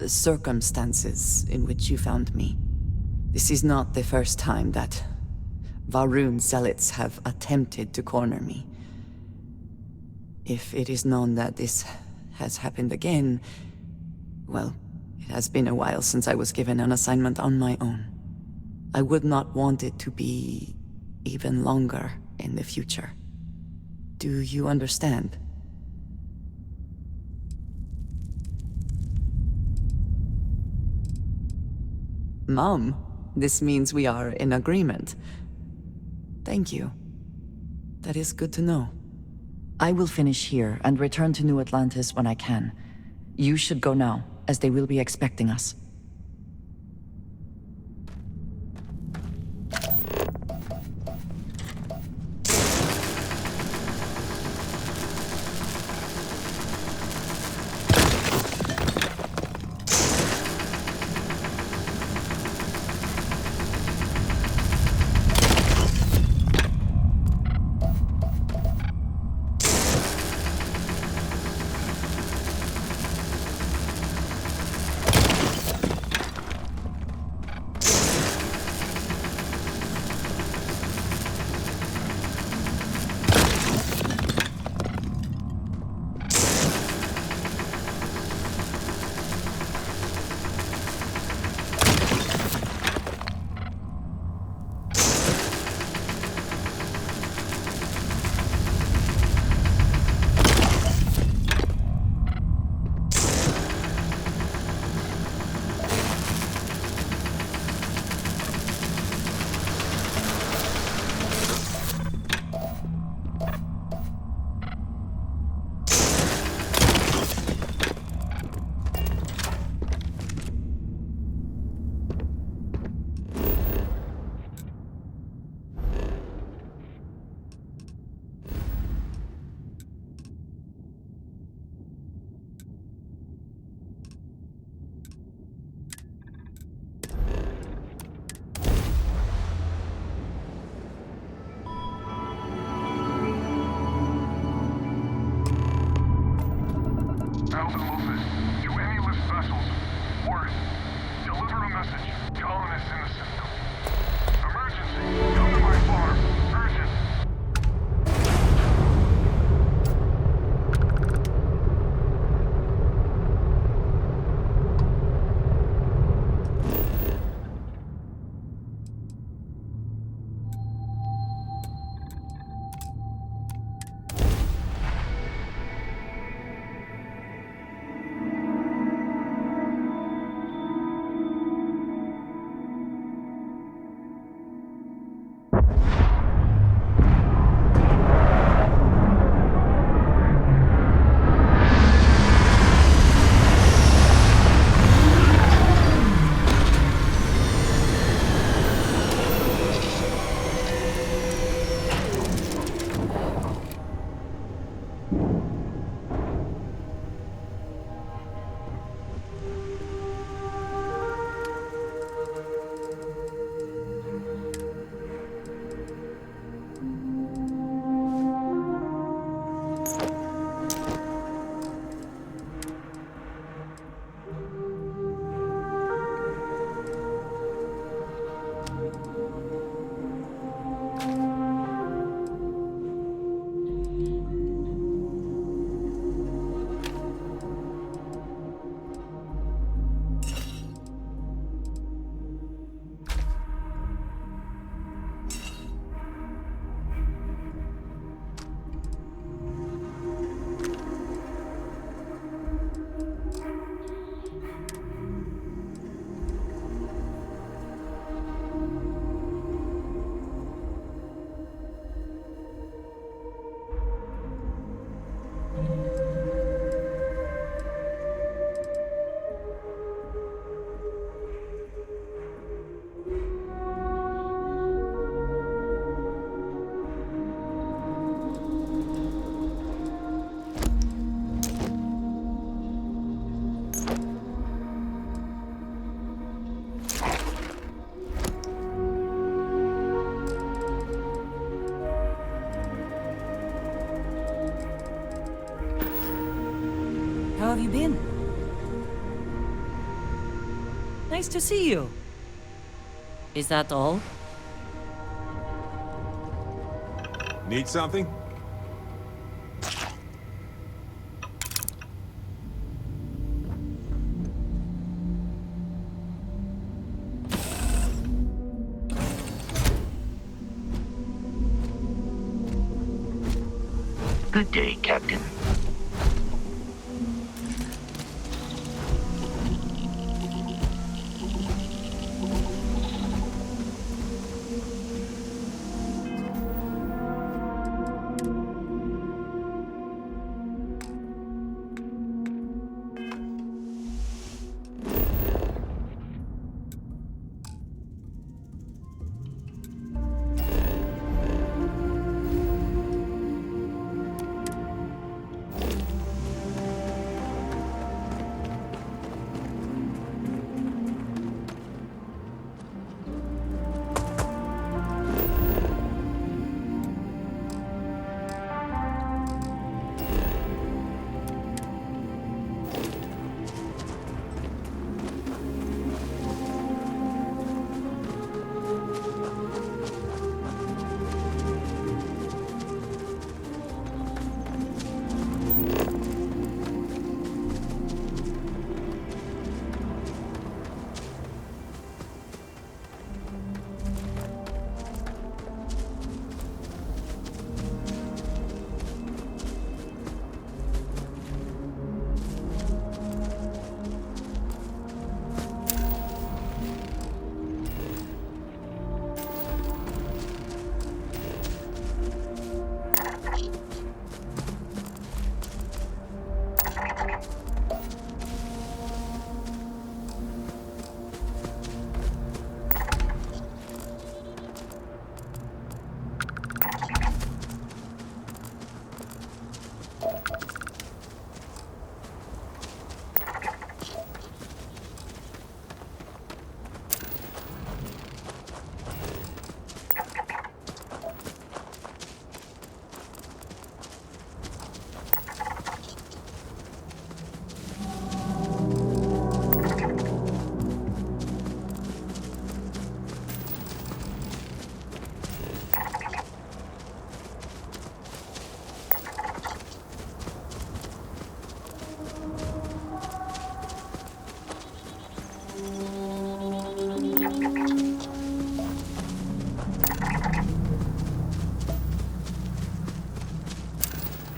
Speaker 20: circumstances in which you found me. This is not the first time that Varun zealots have attempted to corner me. If it is known that this has happened again, well, it has been a while since I was given an assignment on my own. I would not want it to be even longer in the future. Do you understand? Mom, this means we are in agreement. Thank you. That is good to know. I will finish here and return to New Atlantis when I can. You should go now, as they will be expecting us.
Speaker 13: How have you been? Nice to see you. Is that all?
Speaker 11: Need something?
Speaker 7: Good day, Captain.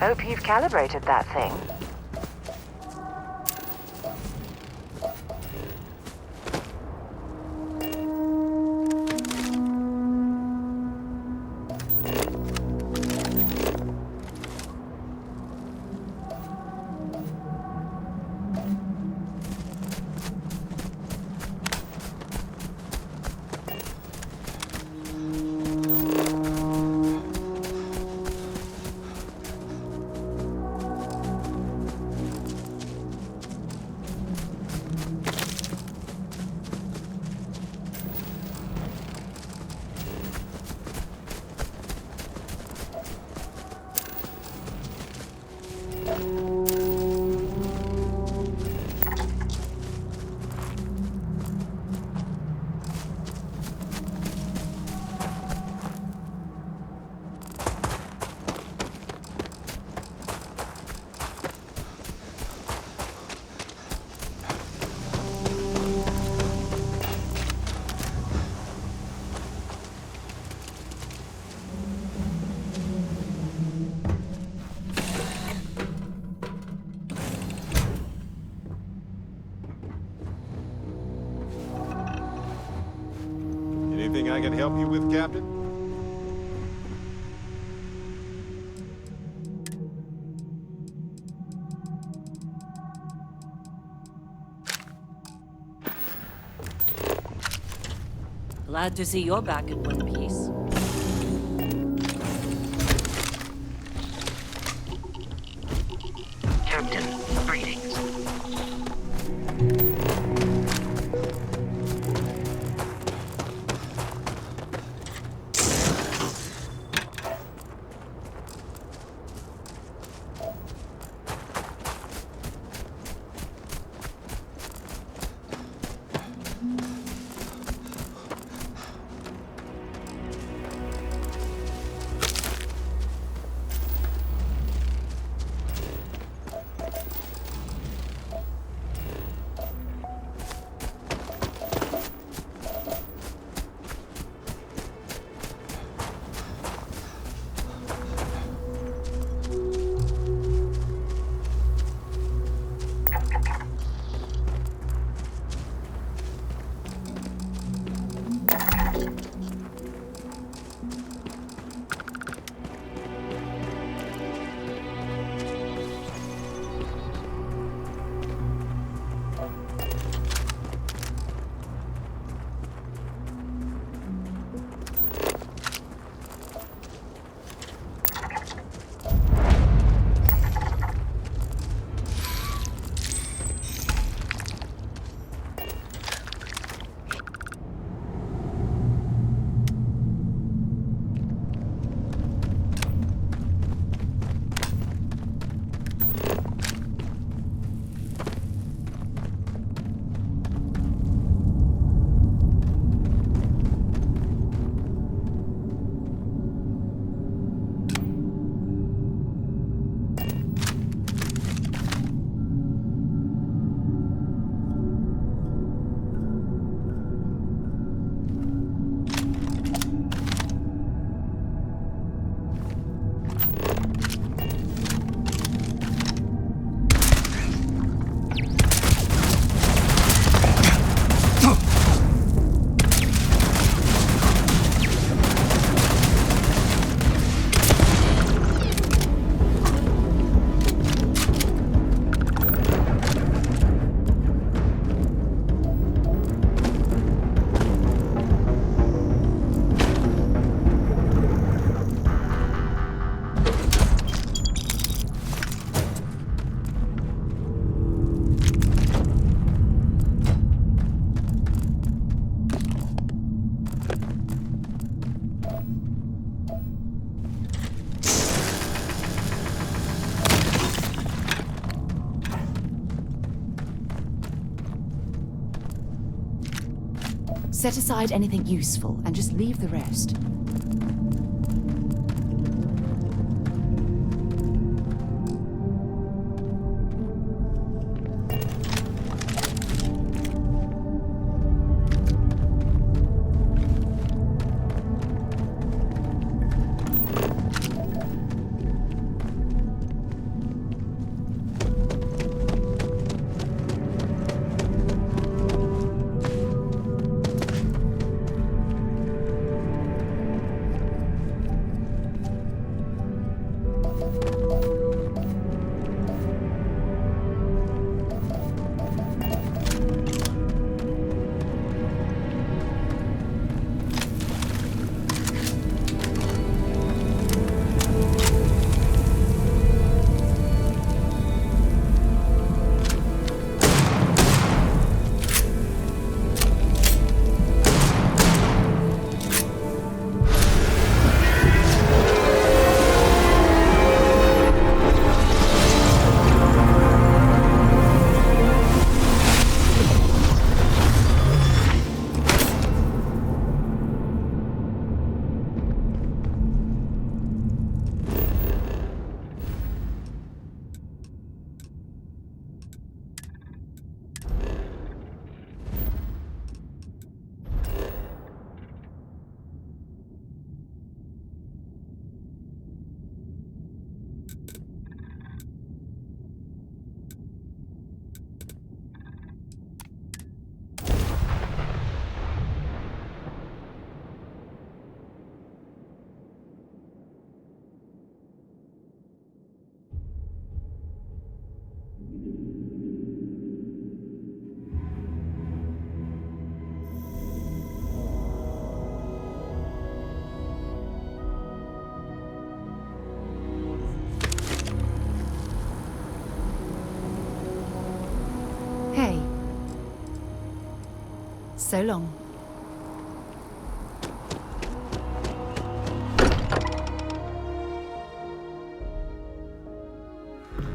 Speaker 1: Hope you've calibrated that thing.
Speaker 11: Anything I can help you with, Captain?
Speaker 13: Glad to see you're back in one piece.
Speaker 7: Captain, greetings.
Speaker 5: Set aside anything useful and just leave the rest. Hey. So long.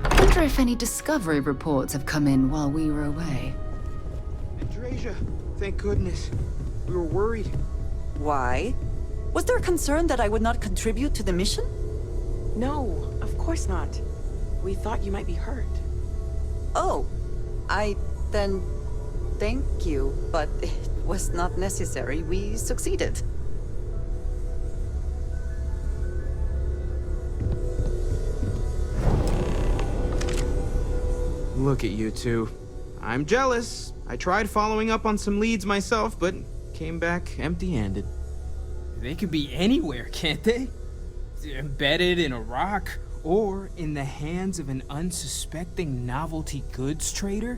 Speaker 5: I wonder if any discovery reports have come in while we were away.
Speaker 15: Andreja, thank goodness. We were worried.
Speaker 20: Why? Was there a concern that I would not contribute to the mission?
Speaker 17: No, of course not. We thought you might be hurt.
Speaker 20: Oh, then thank you, but it was not necessary. We succeeded.
Speaker 15: Look at you two. I'm jealous. I tried following up on some leads myself, but came back empty-handed.
Speaker 21: They could be anywhere, can't they? Embedded in a rock, or in the hands of an unsuspecting novelty goods trader?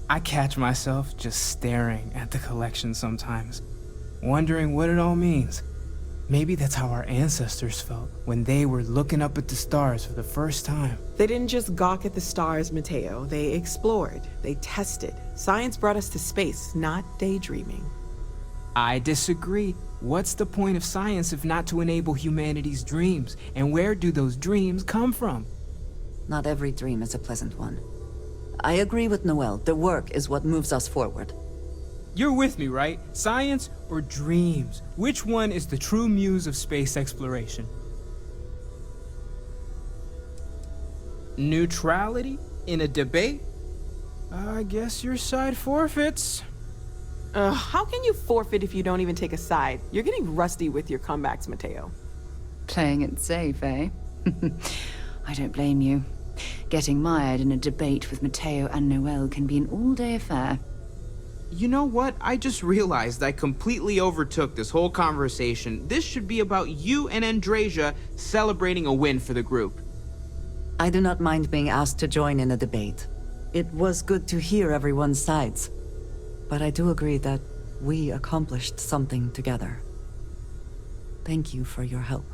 Speaker 21: I catch myself just staring at the collection sometimes, wondering what it all means. Maybe that's how our ancestors felt when they were looking up at the stars for the first time.
Speaker 17: They didn't just gawk at the stars, Mateo. They explored. They tested. Science brought us to space, not daydreaming.
Speaker 21: I disagree. What's the point of science if not to enable humanity's dreams? And where do those dreams come from?
Speaker 20: Not every dream is a pleasant one. I agree with Noel. The work is what moves us forward.
Speaker 21: You're with me, right? Science or dreams? Which one is the true muse of space exploration? Neutrality in a debate? I guess your side forfeits.
Speaker 17: How can you forfeit if you don't even take a side? You're getting rusty with your comebacks, Mateo.
Speaker 5: Playing it safe, eh? I don't blame you. Getting mired in a debate with Mateo and Noel can be an all-day affair.
Speaker 15: You know what? I just realized I completely overtook this whole conversation. This should be about you and Andreja celebrating a win for the group.
Speaker 20: I do not mind being asked to join in a debate. It was good to hear everyone's sides. But I do agree that we accomplished something together. Thank you for your help.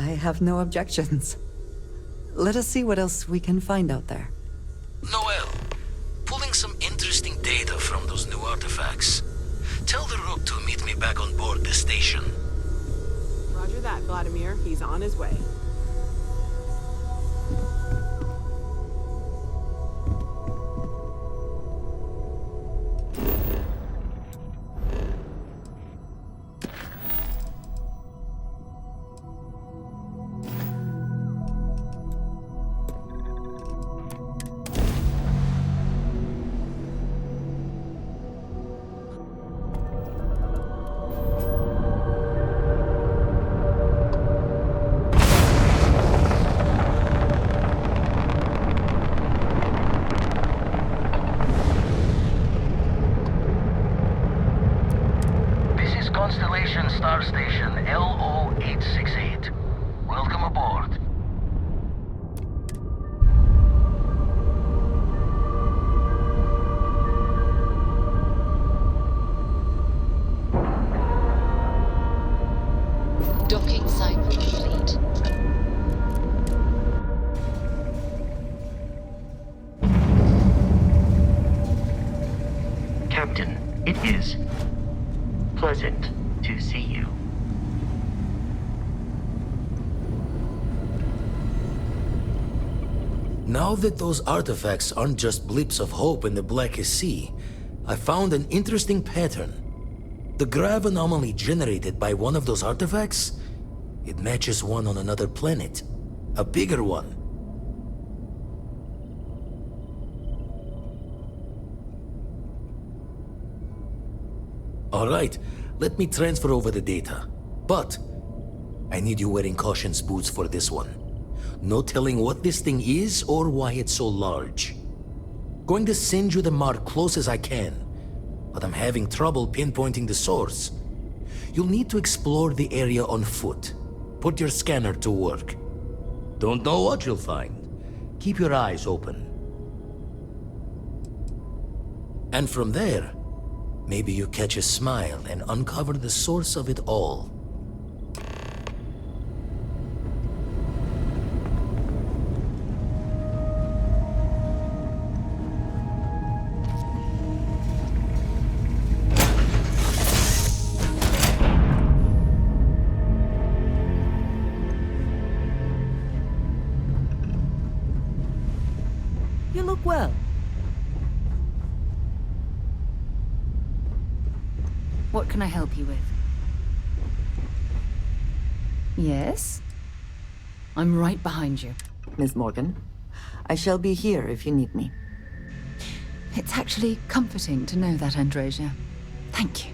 Speaker 20: I have no objections. Let us see what else we can find out there.
Speaker 19: Noel, pulling some interesting data from those new artifacts. Tell the Rook to meet me back on board the station.
Speaker 17: Roger that, Vladimir. He's on his way.
Speaker 18: Constellation Star Station LO868. Welcome aboard.
Speaker 6: Docking cycle complete.
Speaker 7: Captain, it is pleasant to see you.
Speaker 19: Now that those artifacts aren't just blips of hope in the blackest sea, I found an interesting pattern. The grav anomaly generated by one of those artifacts, it matches one on another planet. A bigger one. Alright, let me transfer over the data. But I need you wearing caution's boots for this one. No telling what this thing is or why it's so large. Going to send you the mark close as I can, but I'm having trouble pinpointing the source. You'll need to explore the area on foot. Put your scanner to work. Don't know what you'll find. Keep your eyes open. And from there, maybe you catch a smile and uncover the source of it all.
Speaker 13: You look well.
Speaker 5: What can I help you with? Yes? I'm right behind you.
Speaker 20: Miss Morgan, I shall be here if you need me.
Speaker 5: It's actually comforting to know that, Andresia. Thank you.